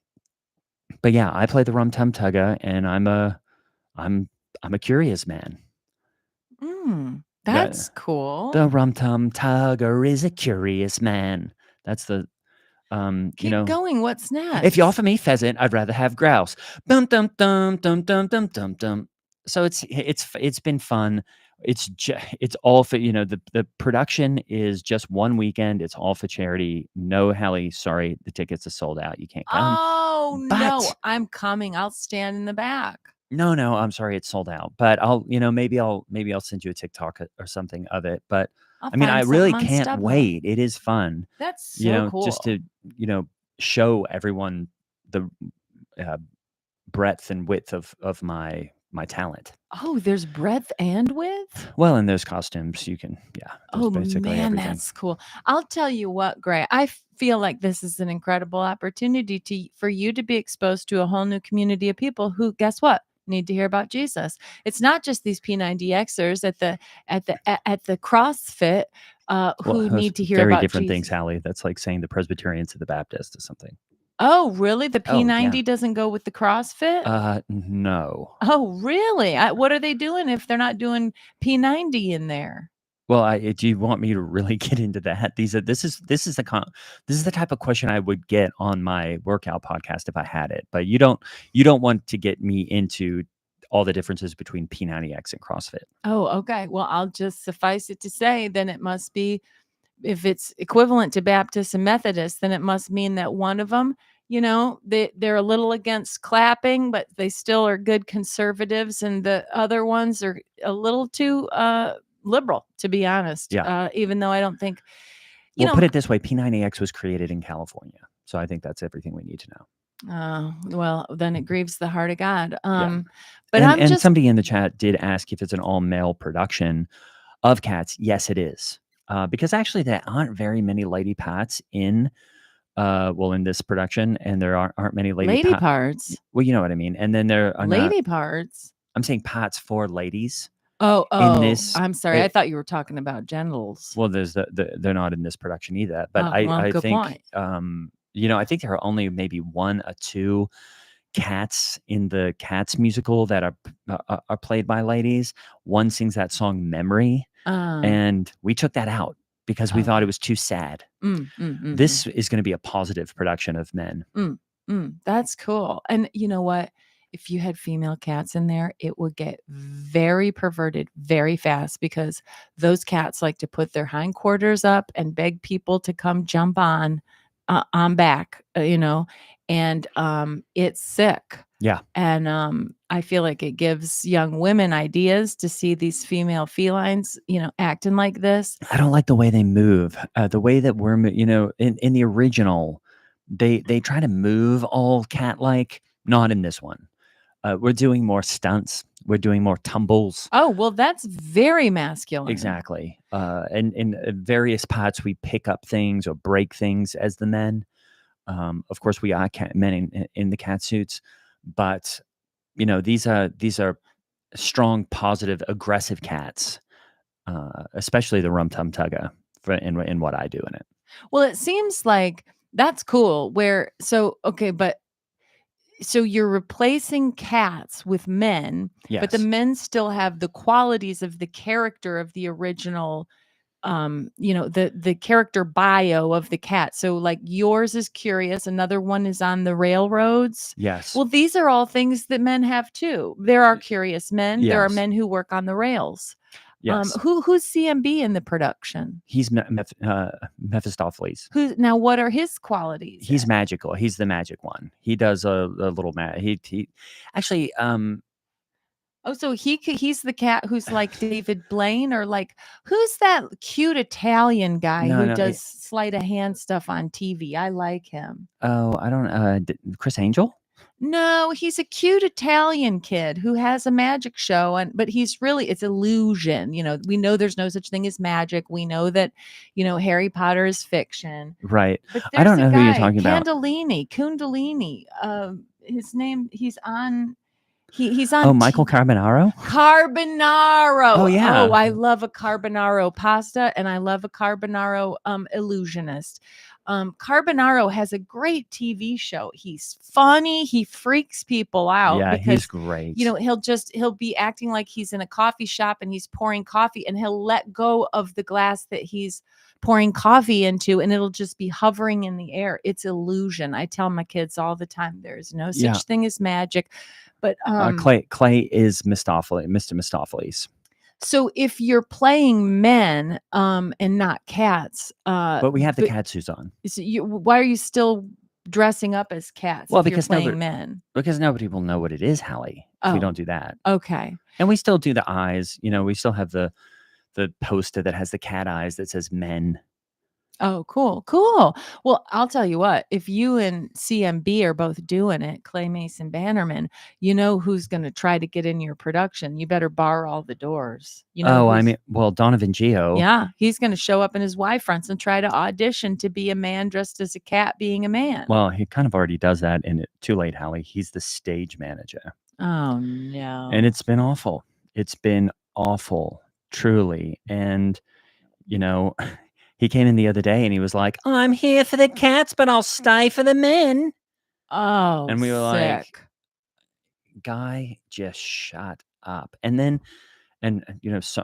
But yeah, I play the Rum Tum Tugga, and I'm a curious man. That's cool. The Rum Tum Tugger is a curious man. That's the Keep going. What's next? If you offer me pheasant, I'd rather have grouse. Dum dum dum dum dum dum dum dum. So it's been fun. It's all for, the production is just one weekend. It's all for charity. No, Hallie, sorry, the tickets are sold out. You can't come. Oh no, I'm coming. I'll stand in the back. No, I'm sorry, it's sold out. But maybe I'll send you a TikTok or something of it. But I really can't wait. It is fun. That's so cool. Just to show everyone the breadth and width of my talent. Oh, there's breadth and width? Well, in those costumes, you can, basically man, everything. That's cool. I'll tell you what, Gray, I feel like this is an incredible opportunity for you to be exposed to a whole new community of people who, guess what, need to hear about Jesus. It's not just these P90Xers at the CrossFit who need to hear about very different Jesus. things, Hallie. That's like saying the Presbyterians to the Baptist or something. Oh, really? The P90 doesn't go with the CrossFit? No. Oh, really? What are they doing if they're not doing P90 in there? Well, do you want me to really get into that? This is the type of question I would get on my workout podcast if I had it. But you don't want to get me into all the differences between P90X and CrossFit. Oh, okay. Well, I'll just suffice it to say, then it must be, if it's equivalent to Baptists and Methodists, then it must mean that one of them, they're a little against clapping, but they still are good conservatives, and the other ones are a little too liberal, to be honest. Yeah. Even though I don't think, put it this way, P90X was created in California, so I think that's everything we need to know. Well, then it grieves the heart of God. Yeah. But somebody in the chat did ask if it's an all male production of Cats. Yes, it is. Because actually there aren't very many lady parts in this production, and there aren't many lady parts. Well, you know what I mean. And then there are lady parts. I'm saying parts for ladies. Oh, I'm sorry. I thought you were talking about genitals. Well, there's they're not in this production either. But I think point. I think there are only maybe one or two cats in the Cats musical that are played by ladies. One sings that song "Memory." And we took that out because we thought it was too sad. This is going to be a positive production of men. That's cool. And you know what? If you had female cats in there, it would get very perverted very fast, because those cats like to put their hindquarters up and beg people to come jump on back, and it's sick. Yeah. And I feel like it gives young women ideas to see these female felines, acting like this. I don't like the way they move. The way that we're, in the original, they try to move all cat-like. Not in this one. We're doing more stunts. We're doing more tumbles. Oh, well, that's very masculine. Exactly. And in various parts, we pick up things or break things as the men. Of course, we are men in the cat suits, but these are strong, positive, aggressive cats, especially the Rum Tum Tugga in what I do in it. Well, it seems like that's cool. So you're replacing cats with men, yes. But the men still have the qualities of the character of the original, the character bio of the cat. So like yours is curious. Another one is on the railroads. Yes. Well, these are all things that men have too. There are curious men. Yes. There are men who work on the rails. Yes. Who's CMB in the production? He's Mephistopheles. Now, what are his qualities? He's magical. He's the magic one. He does a little he actually. Oh, so he's the cat who's like David Blaine, or like who's that cute Italian guy who does sleight of hand stuff on TV? I like him. Oh, I don't. Chris Angel. No, he's a cute Italian kid who has a magic show, but it's illusion. We know there's no such thing as magic. We know that, Harry Potter is fiction. Right. I don't know who you're talking about. Kundalini. His name, he's on. He's on. Oh, Michael Carbonaro? Carbonaro. Oh, yeah. Oh, I love a carbonaro pasta, and I love a carbonaro illusionist. Carbonaro has a great TV show. He's funny. He freaks people out Yeah, he's because, great. he'll be acting like he's in a coffee shop and he's pouring coffee, and he'll let go of the glass that he's pouring coffee into, and it'll just be hovering in the air. It's illusion. I tell my kids all the time, there's no such thing as magic. But Clay is Mr. Mistopheles. so if you're playing men and not cats, But we have the cat suits on. so why are you still dressing up as cats Well, if you're because playing men? Because nobody will know what it is, Hallie, if we Oh, don't do that. okay. And we still do the eyes. We still have the poster that has the cat eyes that says men. Oh, cool. Cool. Well, I'll tell you what, if you and CMB are both doing it, Clay Mason Bannerman, you know who's going to try to get in your production. You better bar all the doors. Donovan Geo. Yeah, he's going to show up in his Y fronts and try to audition to be a man dressed as a cat being a man. Well, he kind of already does that in it. Too late, Hallie. He's the stage manager. Oh, no. And it's been awful. It's been awful, truly. And, he came in the other day and he was like, I'm here for the cats, but I'll stay for the men. Oh, and we were sick. like, guy, just shut up. And then,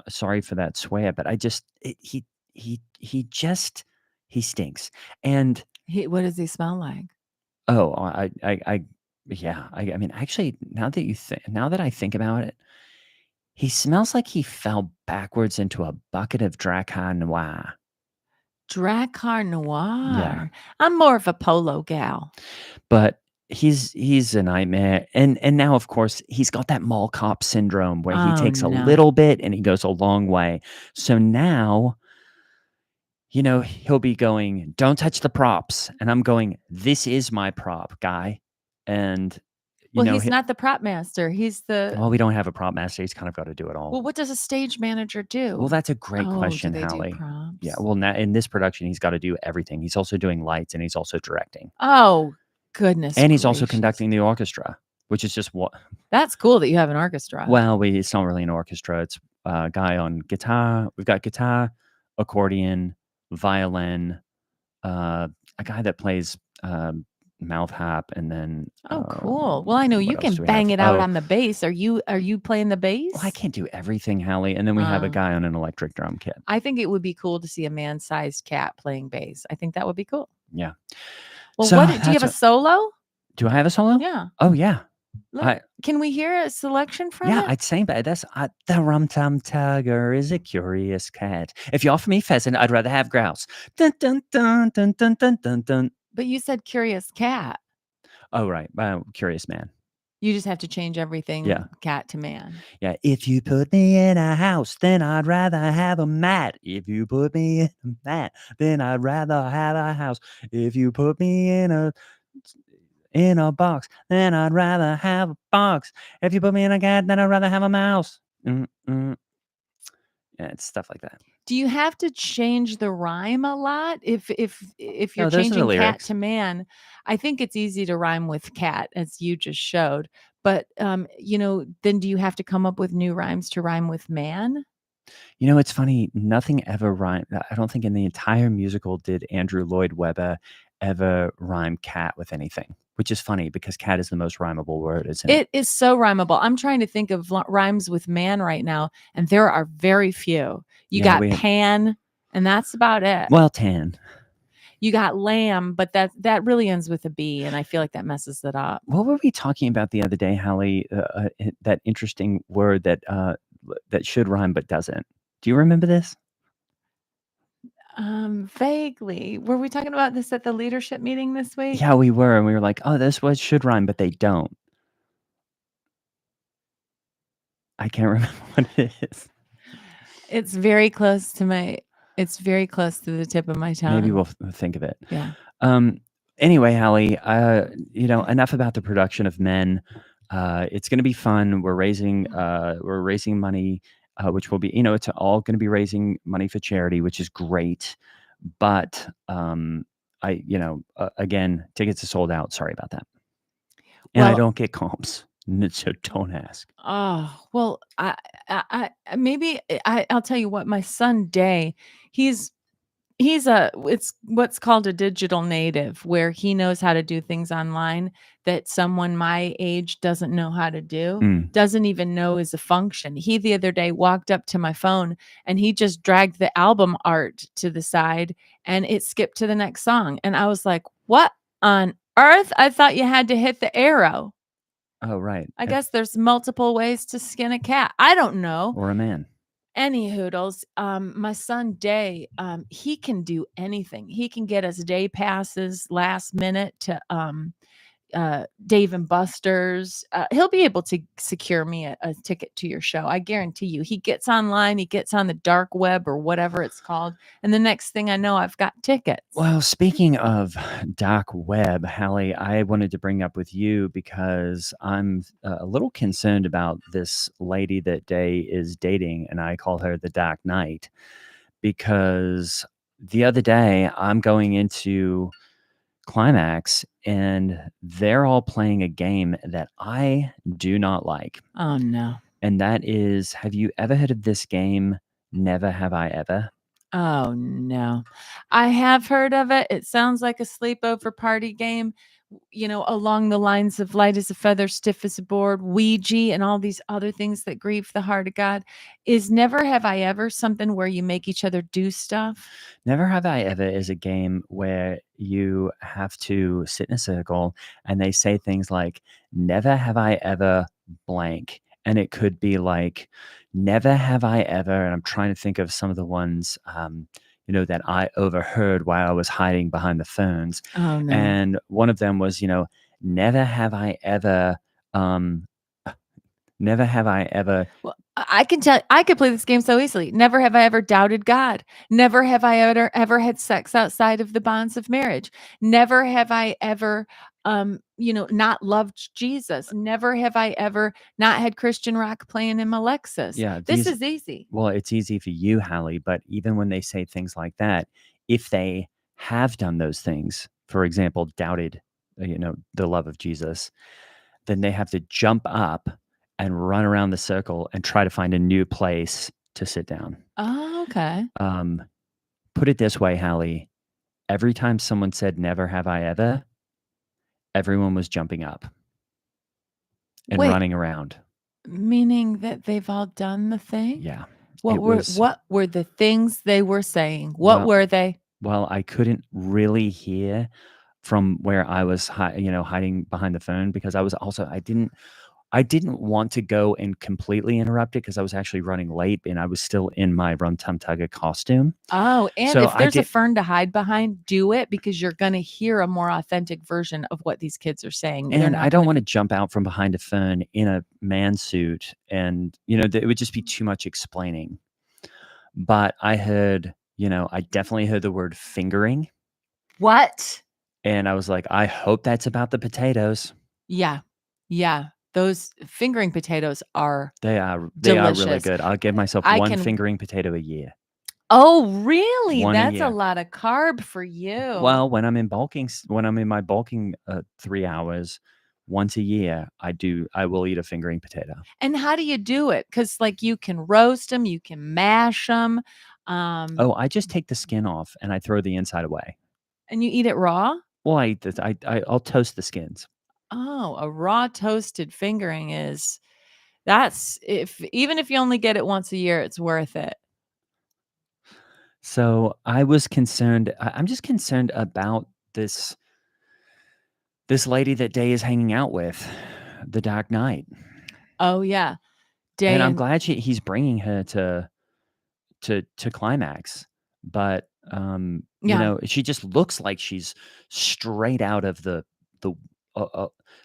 sorry for that swear, but he stinks. And What does he smell like? oh, I mean, actually, now that I think about it, he smells like he fell backwards into a bucket of Dracar Noir. Dracar Noir. Yeah. I'm more of a polo gal. But he's a nightmare. And now, of course, he's got that mall cop syndrome where he takes a little bit and he goes a long way. So now, he'll be going, don't touch the props. And I'm going, this is my prop, guy. And he's not the prop master. He's the. Well, we don't have a prop master. He's kind of got to do it all. Well, what does a stage manager do? Well, that's a great question, do they Hallie. do props? Yeah. Well, now in this production, he's got to do everything. He's also doing lights and he's also directing. Oh, goodness. And he's also conducting the orchestra, which is just what. That's cool that you have an orchestra. Well, it's not really an orchestra. It's a guy on guitar. We've got guitar, accordion, violin, a guy that plays mouth harp, and then cool. Well, I know you can bang it out on the bass. Are you playing the bass? Well, I can't do everything, Hallie. And then we have a guy on an electric drum kit. I think it would be cool to see a man-sized cat playing bass. I think that would be cool. Yeah. Well, do you have a solo? Do I have a solo? Yeah. Oh yeah. Can we hear a selection from it? Yeah, I'd say, but that's the rum-tum tugger is a curious cat. If you offer me pheasant, I'd rather have grouse. Dun dun dun dun dun dun dun dun. But you said curious cat. Oh right, curious man. You just have to change everything cat to man. Yeah. If you put me in a house, then I'd rather have a mat. If you put me in a mat, then I'd rather have a house. If you put me in a box, then I'd rather have a box. If you put me in a cat, then I'd rather have a mouse. Yeah, it's stuff like that. Do you have to change the rime a lot if you're changing cat to man? I think it's easy to rhyme with cat, as you just showed. But then do you have to come up with new rhymes to rhyme with man? It's funny. Nothing ever rhymed. I don't think in the entire musical did Andrew Lloyd Webber ever rhyme cat with anything, which is funny because cat is the most rhymable word, isn't it? It is so rhymable. I'm trying to think of rhymes with man right now, and there are very few. You got pan, and that's about it. Well, tan. You got lamb, but that really ends with a B, and I feel like that messes it up. What were we talking about the other day, Hallie? That interesting word that should rhyme but doesn't. Do you remember this? Vaguely. Were we talking about this at the leadership meeting this week? Yeah, we were, and we were like, "Oh, this word should rhyme, but they don't." I can't remember what it is. It's very close to the tip of my tongue. Maybe we'll think of it. Yeah. Anyway, Hallie, enough about the production of Men. It's going to be fun. We're raising money, which will be, it's all going to be raising money for charity, which is great. But again, tickets are sold out. Sorry about that. And I don't get comps. So don't ask. Oh, well, I'll tell you what, my son Day, he's It's what's called a digital native, where he knows how to do things online that someone my age doesn't know how to do, Mm. doesn't even know is a function. He the other day walked up to my phone and he just dragged the album art to the side and it skipped to the next song. And I was like, "What on earth? I thought you had to hit the arrow." Oh, right. I guess there's multiple ways to skin a cat. I don't know. Or a man. Any hoodles, my son Day, he can do anything. He can get us day passes last minute to Dave and Buster's. He'll be able to secure me a ticket to your show. I guarantee you. He gets online, he gets on the dark web or whatever it's called, and the next thing I know, I've got tickets. Well, speaking of dark web, Hallie, I wanted to bring up with you because I'm a little concerned about this lady that Day is dating, and I call her the Dark Knight because the other day I'm going into Climax and they're all playing a game that I do not like. Oh no. And that is, have you ever heard of this game, Never Have I Ever? Oh no. I have heard of it. It sounds like a sleepover party game, along the lines of light as a feather, stiff as a board, Ouija, and all these other things that grieve the heart of God. Is Never Have I Ever something where you make each other do stuff? Never Have I Ever is a game where you have to sit in a circle and they say things like, Never have I ever blank. And it could be like, Never have I ever. And I'm trying to think of some of the ones, that I overheard while I was hiding behind the phones. Oh no. And one of them was, never have I ever, um, never have I ever. Well, I can tell I could play this game so easily. Never have I ever doubted God. Never have I ever had sex outside of the bonds of marriage. Never have I ever not loved Jesus. Never have I ever not had Christian rock playing in my Lexus. Yeah, This is easy. well, it's easy for you, Hallie, but even when they say things like that, if they have done those things, for example, doubted, the love of Jesus, then they have to jump up and run around the circle and try to find a new place to sit down. Oh, okay. Um, put it this way, Hallie, every time someone said, Never have I ever, everyone was jumping up and Wait, running around. meaning that they've all done the thing? Yeah. What It were was, what were the things they were saying? What well, were they? well, I couldn't really hear from where I was hiding behind the phone because I didn't want to go and completely interrupt it because I was actually running late and I was still in my Rum Tum Tugga costume. Oh, and So if I there's a did fern to hide behind, do it because you're gonna hear a more authentic version of what these kids are saying. They're and I not don't gonna want to be jump out from behind a phone in a man suit and it would just be too much explaining. But I definitely heard the word fingering What? and I was like, I hope that's about the potatoes. Yeah. Yeah. Those fingering potatoes are They are really delicious. good. I'll give myself I one can fingering potato a year. Oh, really? One a That's a year. lot of carb for you. Well, when I'm in my bulking 3 hours once a year, I will eat a fingering potato. And how do you do it? Because you can roast them, you can mash them, Oh, I just take the skin off and I throw the inside away. and you eat it raw? Well, I'll toast the skins. Oh, a raw toasted fingering is that's if even if you only get it once a year, it's worth it. So I was concerned. I'm just concerned about this lady that Day is hanging out with, the Dark Knight, Oh, yeah. and Day I'm and glad he's bringing her to Climax, but yeah. she just looks like she's straight out of the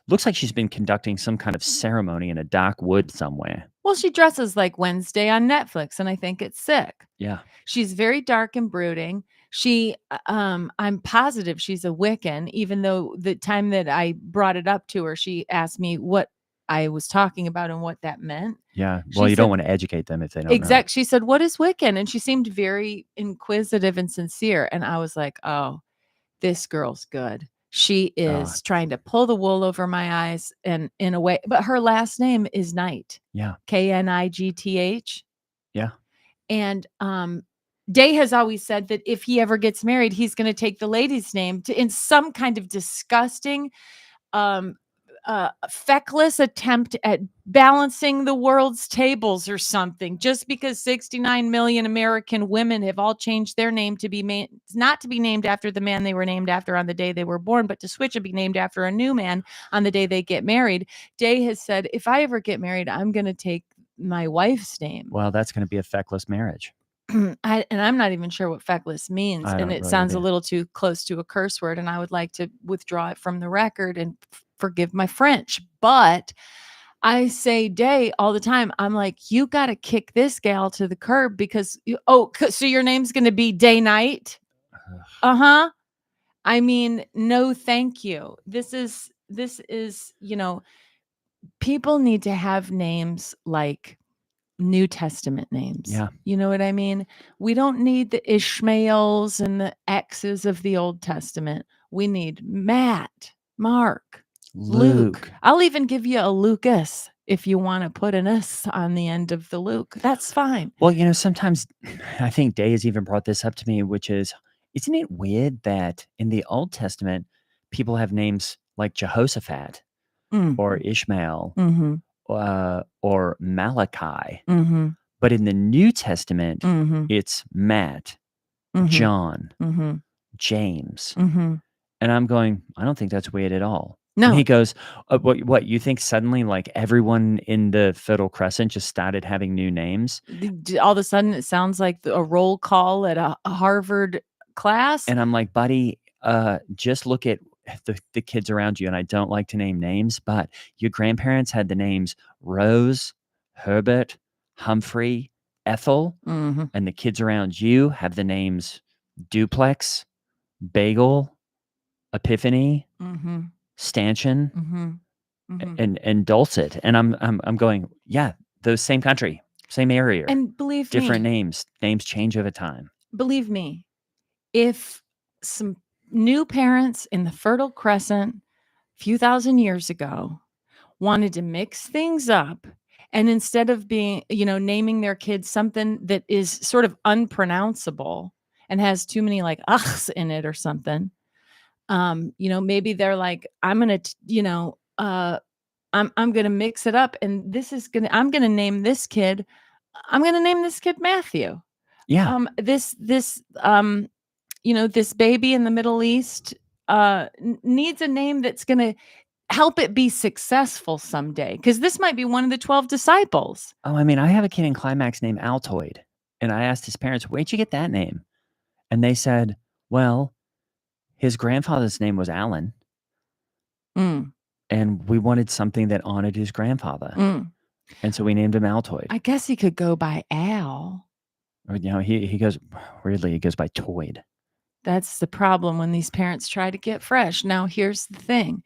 looks like she's been conducting some kind of ceremony in a dark wood somewhere. Well, she dresses like Wednesday on Netflix, and I think it's sick. Yeah. She's very dark and brooding. I'm positive she's a Wiccan, even though the time that I brought it up to her, she asked me what I was talking about and what that meant. Yeah. Well, She you don't said want to educate them if they don't know. She said, "What is Wiccan?" And she seemed very inquisitive and sincere, and I was like, "Oh, this girl's good. She Oh, is trying to pull the wool over my eyes and in a way, but her last name is Knight, yeah. Knigth. Yeah. And Day has always said that if he ever gets married, he's going to take the lady's name in some kind of disgusting, um, feckless attempt at balancing the world's tables or something. Just because 69 million American women have all changed their name to be not to be named after the man they were named after on the day they were born, but to switch and be named after a new man on the day they get married. Day has said, if I ever get married, I'm going to take my wife's name. Well, that's going to be a feckless marriage. And I'm not even sure what feckless means, and it sounds a little too close to a curse word, and I would like to withdraw it from the record and forgive my French. But I say Day all the time. I'm like, you got to kick this gal to the curb because so your name's going to be Day Night. Uh-huh. I mean, no, thank you. This is, people need to have names like New Testament names. Yeah. You know what I mean? We don't need the Ishmaels and the X's of the Old Testament. We need Matt, Mark, Luke. I'll even give you a Lucas if you want to put an S on the end of the Luke. That's fine. Well, sometimes I think Day has even brought this up to me, which is, isn't it weird that in the Old Testament, people have names like Jehoshaphat or Ishmael or Malachi? But in the New Testament, it's Matt, John, James. And I'm going, I don't think that's weird at all. No. And he goes, what, you think suddenly like everyone in the Fertile Crescent just started having new names? All of a sudden it sounds like a roll call at a Harvard class? And I'm like, buddy, just look at the kids around you. And I don't like to name names, but your grandparents had the names Rose, Herbert, Humphrey, Ethel, and the kids around you have the names Duplex, Bagel, Epiphany, Stanchion, and Dulcet. And I'm going, yeah, those same country, same area. And believe different me, names. Names change over time. Believe me, if some new parents in the Fertile Crescent a few thousand years ago wanted to mix things up, and instead of being, naming their kids something that is sort of unpronounceable and has too many like "uchs" in it or something, maybe they're like, I'm gonna, I'm gonna mix it up, and I'm gonna name this kid Matthew. Yeah. This baby in the Middle East needs a name that's gonna help it be successful someday, because this might be one of the 12 disciples. Oh, I mean, I have a kid in Climax named Altoid, and I asked his parents, where'd you get that name? And they said, well, his grandfather's name was Alan, and we wanted something that honored his grandfather. And so we named him Altoid. I guess he could go by Al. Or, he goes, weirdly, he goes by Toyd. That's the problem when these parents try to get fresh. Now, here's the thing.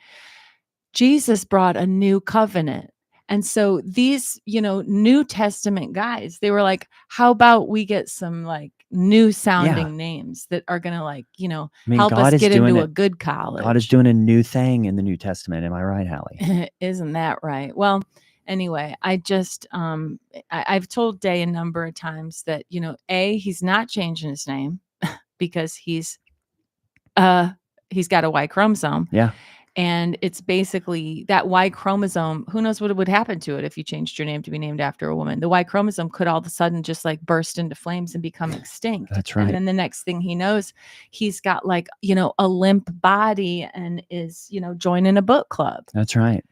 Jesus brought a new covenant. And so these, New Testament guys, they were like, how about we get some like new sounding names that are going to help us get into a good college. God is doing a new thing in the New Testament. Am I right, Hallie? Isn't that right? Well, anyway, I just, I've told Day a number of times that, he's not changing his name because he's got a Y chromosome. Yeah. And it's basically that Y chromosome. Who knows what would happen to it if you changed your name to be named after a woman? The Y chromosome could all of a sudden just like burst into flames and become extinct. That's right. And then the next thing he knows, he's got like, a limp body and is, joining a book club. That's right.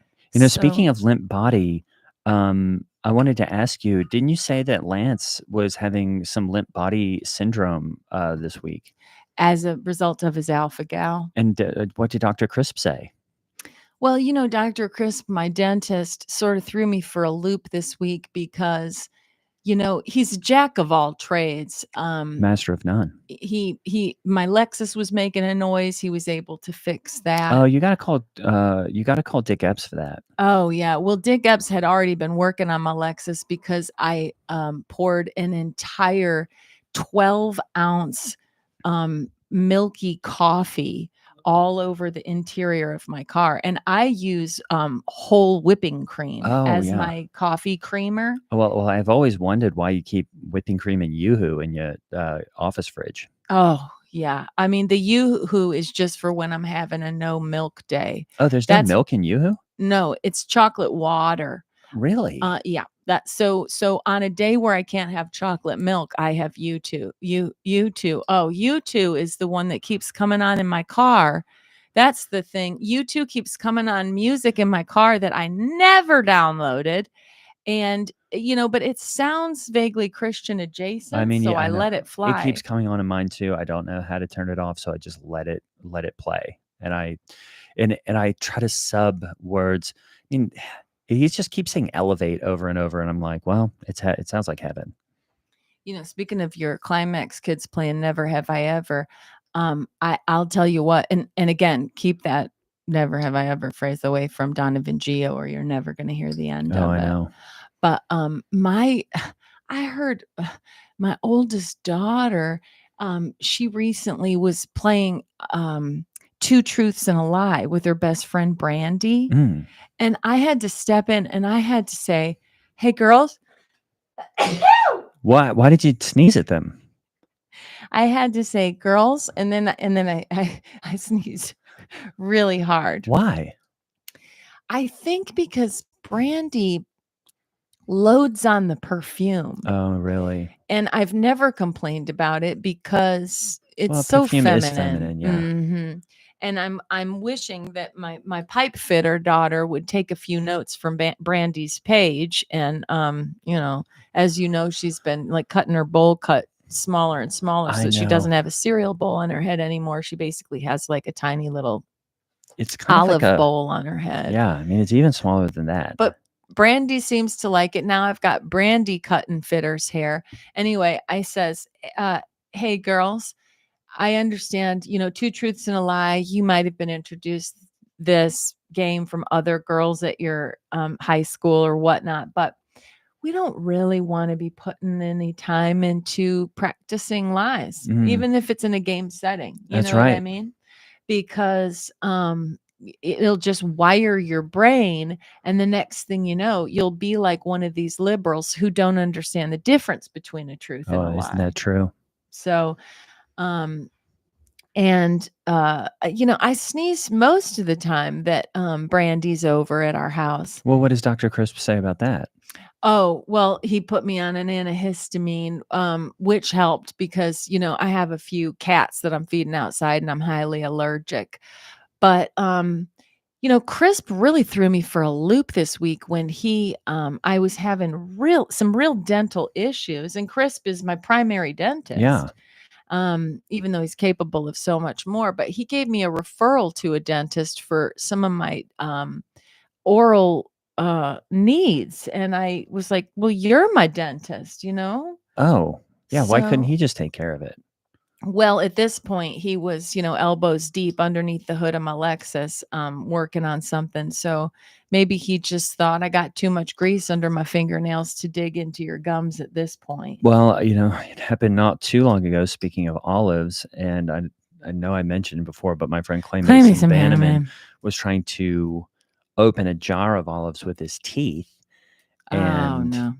Speaking of limp body, I wanted to ask you, didn't you say that Lance was having some limp body syndrome this week? As a result of his alpha-gal. And what did Dr. Crisp say? Well, Dr. Crisp, my dentist, sort of threw me for a loop this week because, he's a jack of all trades. Master of none. My Lexus was making a noise. He was able to fix that. Oh, you gotta call Dick Epps for that. Oh yeah. Well, Dick Epps had already been working on my Lexus because I poured an entire 12-ounce milky coffee all over the interior of my car, and I use whole whipping cream as my coffee creamer. Well, I've always wondered why you keep whipping cream and Yoo-hoo in your office fridge. Oh, yeah. I mean, the Yoo-hoo is just for when I'm having a no milk day. Oh, there's no milk in Yoo-hoo? No, it's chocolate water. Really? Yeah. So on a day where I can't have chocolate milk, I have U2. U2. Oh, U2 is the one that keeps coming on in my car. That's the thing. U2 keeps coming on music in my car that I never downloaded. And, but it sounds vaguely Christian adjacent, I mean, so yeah, I I know. let it fly. It keeps coming on in mine too. I don't know how to turn it off, so I just let it play. And I try to sub words. I mean, he just keeps saying elevate over and over, and I'm like, well, it sounds like heaven. Speaking of your climax kids playing Never Have I Ever, I'll tell you what, and again, keep that Never Have I Ever phrase away from Donovan Geo, or you're never going to hear the end Oh, of I it. know. But I heard my oldest daughter, she recently was playing Two Truths and a Lie with her best friend Brandy. Mm. And I had to step in and I had to say, "Hey girls." Why did you sneeze at them? I had to say girls, and then I sneezed really hard. Why? I think because Brandy loads on the perfume. Oh, really? And I've never complained about it because it's so perfume feminine. is feminine, yeah. Mm-hmm. And I'm wishing that my pipe fitter daughter would take a few notes from Brandy's page, and as you know, she's been like cutting her bowl cut smaller and smaller, so she doesn't have a cereal bowl on her head anymore. She basically has like a tiny little olive bowl on her head. Yeah, I mean, it's even smaller than that. But Brandy seems to like it. Now I've got Brandy cutting fitter's hair. Anyway, I says, hey girls, I understand, Two Truths and a Lie. You might have been introduced this game from other girls at your high school or whatnot, but we don't really want to be putting any time into practicing lies, even if it's in a game setting. You know what I mean? Because it'll just wire your brain, and the next thing you know, you'll be like one of these liberals who don't understand the difference between a truth and a lie. Isn't that true? So I sneeze most of the time that Brandy's over at our house. Well, what does Dr. Crisp say about that? Oh, well, he put me on an antihistamine, which helped because, I have a few cats that I'm feeding outside and I'm highly allergic. But, Crisp really threw me for a loop this week when I was having some real dental issues, and Crisp is my primary dentist. Yeah. Even though he's capable of so much more, but he gave me a referral to a dentist for some of my oral needs, and I was like, well, you're my dentist, Oh, yeah. Why couldn't he just take care of it? Well, at this point he was, elbows deep underneath the hood of my Lexus, working on something. So maybe he just thought I got too much grease under my fingernails to dig into your gums at this point. Well, it happened not too long ago, speaking of olives, and I know I mentioned before, but my friend Claymason Bannerman was trying to open a jar of olives with his teeth, and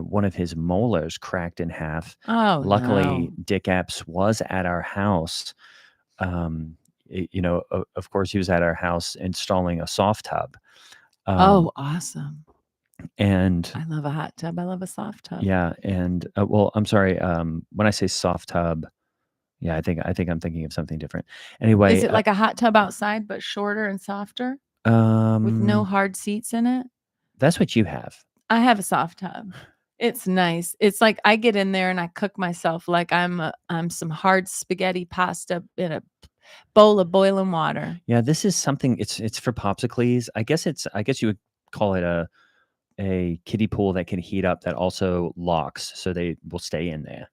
one of his molars cracked in half. Oh, luckily, Dick Epps was at our house. Of course, he was at our house installing a soft tub. Oh, awesome. And I love a hot tub. I love a soft tub. Yeah. And I'm sorry. When I say soft tub, yeah, I think I'm thinking of something different. Anyway, is it like a hot tub outside, but shorter and softer with no hard seats in it? That's what you have. I have a soft tub. It's nice. It's like I get in there and I cook myself like I'm some hard spaghetti pasta in a bowl of boiling water. Yeah, this is something. It's for popsicles. I guess you would call it a kiddie pool that can heat up that also locks, so they will stay in there.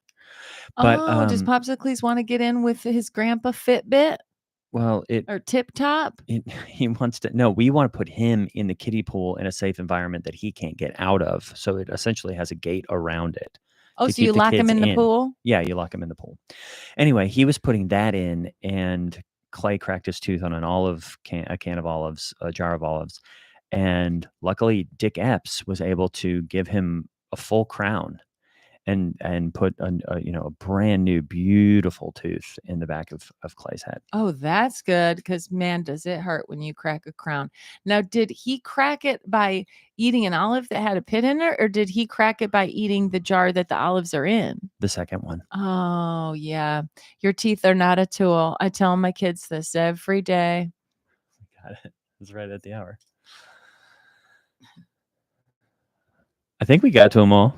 But does Popsicles want to get in with his grandpa Fitbit? Well, or Tip Top? He wants to. No, we want to put him in the kiddie pool in a safe environment that he can't get out of. So it essentially has a gate around it. Oh, so you lock him in the pool? Yeah, you lock him in the pool. Anyway, he was putting that in, and Clay cracked his tooth on a can of olives, a jar of olives, and luckily Dick Epps was able to give him a full crown and put a brand new beautiful tooth in the back of Clay's head. Oh, that's good, because man, does it hurt when you crack a crown. Now, did he crack it by eating an olive that had a pit in it, or did he crack it by eating the jar that the olives are in? The second one. Oh, yeah. Your teeth are not a tool. I tell my kids this every day. Got it. It's right at the hour. I think we got to them all.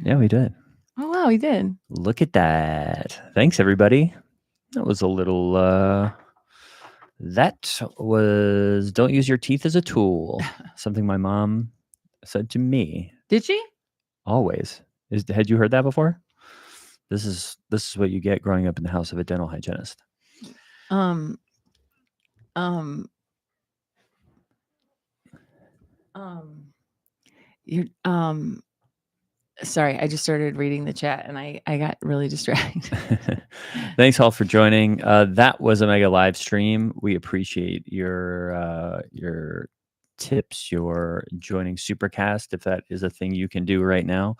Yeah, we did. Oh, wow, we did. Look at that. Thanks, everybody. That was a little, don't use your teeth as a tool. Something my mom said to me. Did she? Always. Had you heard that before? This is what you get growing up in the house of a dental hygienist. Sorry, I just started reading the chat and I got really distracted. Thanks all for joining. That was a mega live stream. We appreciate your tips, your joining Supercast, if that is a thing you can do right now,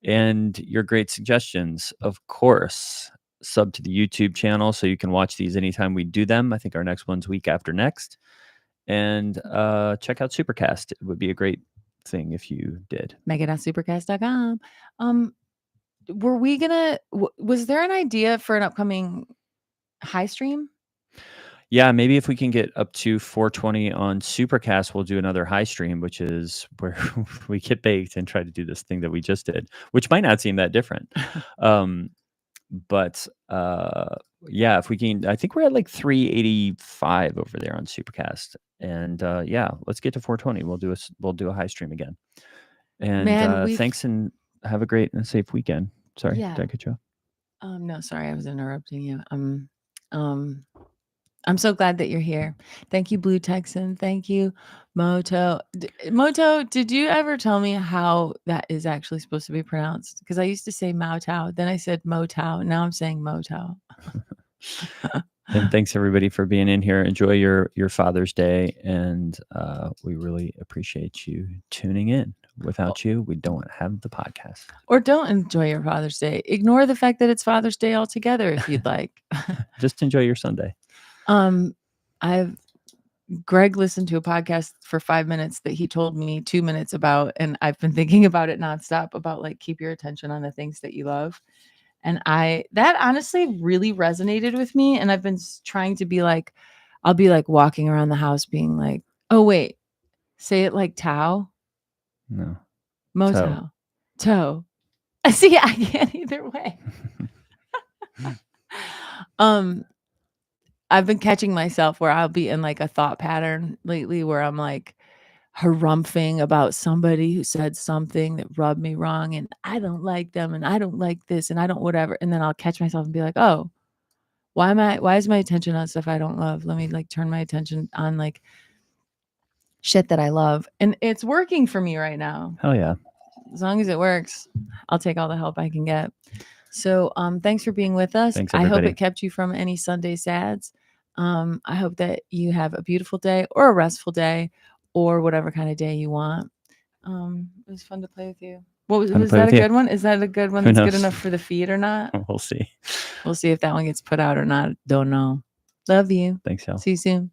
and your great suggestions. Of course, sub to the YouTube channel so you can watch these anytime we do them. I think our next one's week after next. And check out Supercast. It would be a great thing if you did. mega.supercast.com. Was there an idea for an upcoming high stream? Yeah, maybe if we can get up to 420 on Supercast, we'll do another high stream, which is where we get baked and try to do this thing that we just did, which might not seem that different. But yeah, if we can, I think we're at like 385 over there on Supercast. And yeah, let's get to 420. We'll do a high stream again. And man, thanks and have a great and safe weekend. Sorry, did I cut you off? No, sorry, I was interrupting you. I'm so glad that you're here. Thank you, Blue Texan. Thank you, Moto. Moto, did you ever tell me how that is actually supposed to be pronounced? Because I used to say Maotao, then I said Motao. Now I'm saying Moto. And thanks everybody for being in here. Enjoy your Father's Day, and we really appreciate you tuning in. Without you, we don't have the podcast. Or don't enjoy your Father's Day. Ignore the fact that it's Father's Day altogether if you'd like. Just enjoy your Sunday. Greg listened to a podcast for 5 minutes that he told me 2 minutes about, and I've been thinking about it nonstop, about like keep your attention on the things that you love. And that honestly really resonated with me. And I've been trying to be like, I'll be like walking around the house being like, oh wait, say it like Tao. No. Moto. Toe. See, I can't either way. I've been catching myself where I'll be in like a thought pattern lately where I'm like harumphing about somebody who said something that rubbed me wrong, and I don't like them, and I don't like this, and I don't whatever. And then I'll catch myself and be like, oh, why is my attention on stuff I don't love? Let me like turn my attention on like shit that I love. And it's working for me right now. Hell yeah. As long as it works, I'll take all the help I can get. So thanks for being with us. Thanks, I hope it kept you from any Sunday sads. I hope that you have a beautiful day or a restful day or whatever kind of day you want. It was fun to play with you. Was that a good one? Is that a good one that's good enough for the feed or not? We'll see. We'll see if that one gets put out or not. Don't know. Love you. Thanks, y'all. See you soon.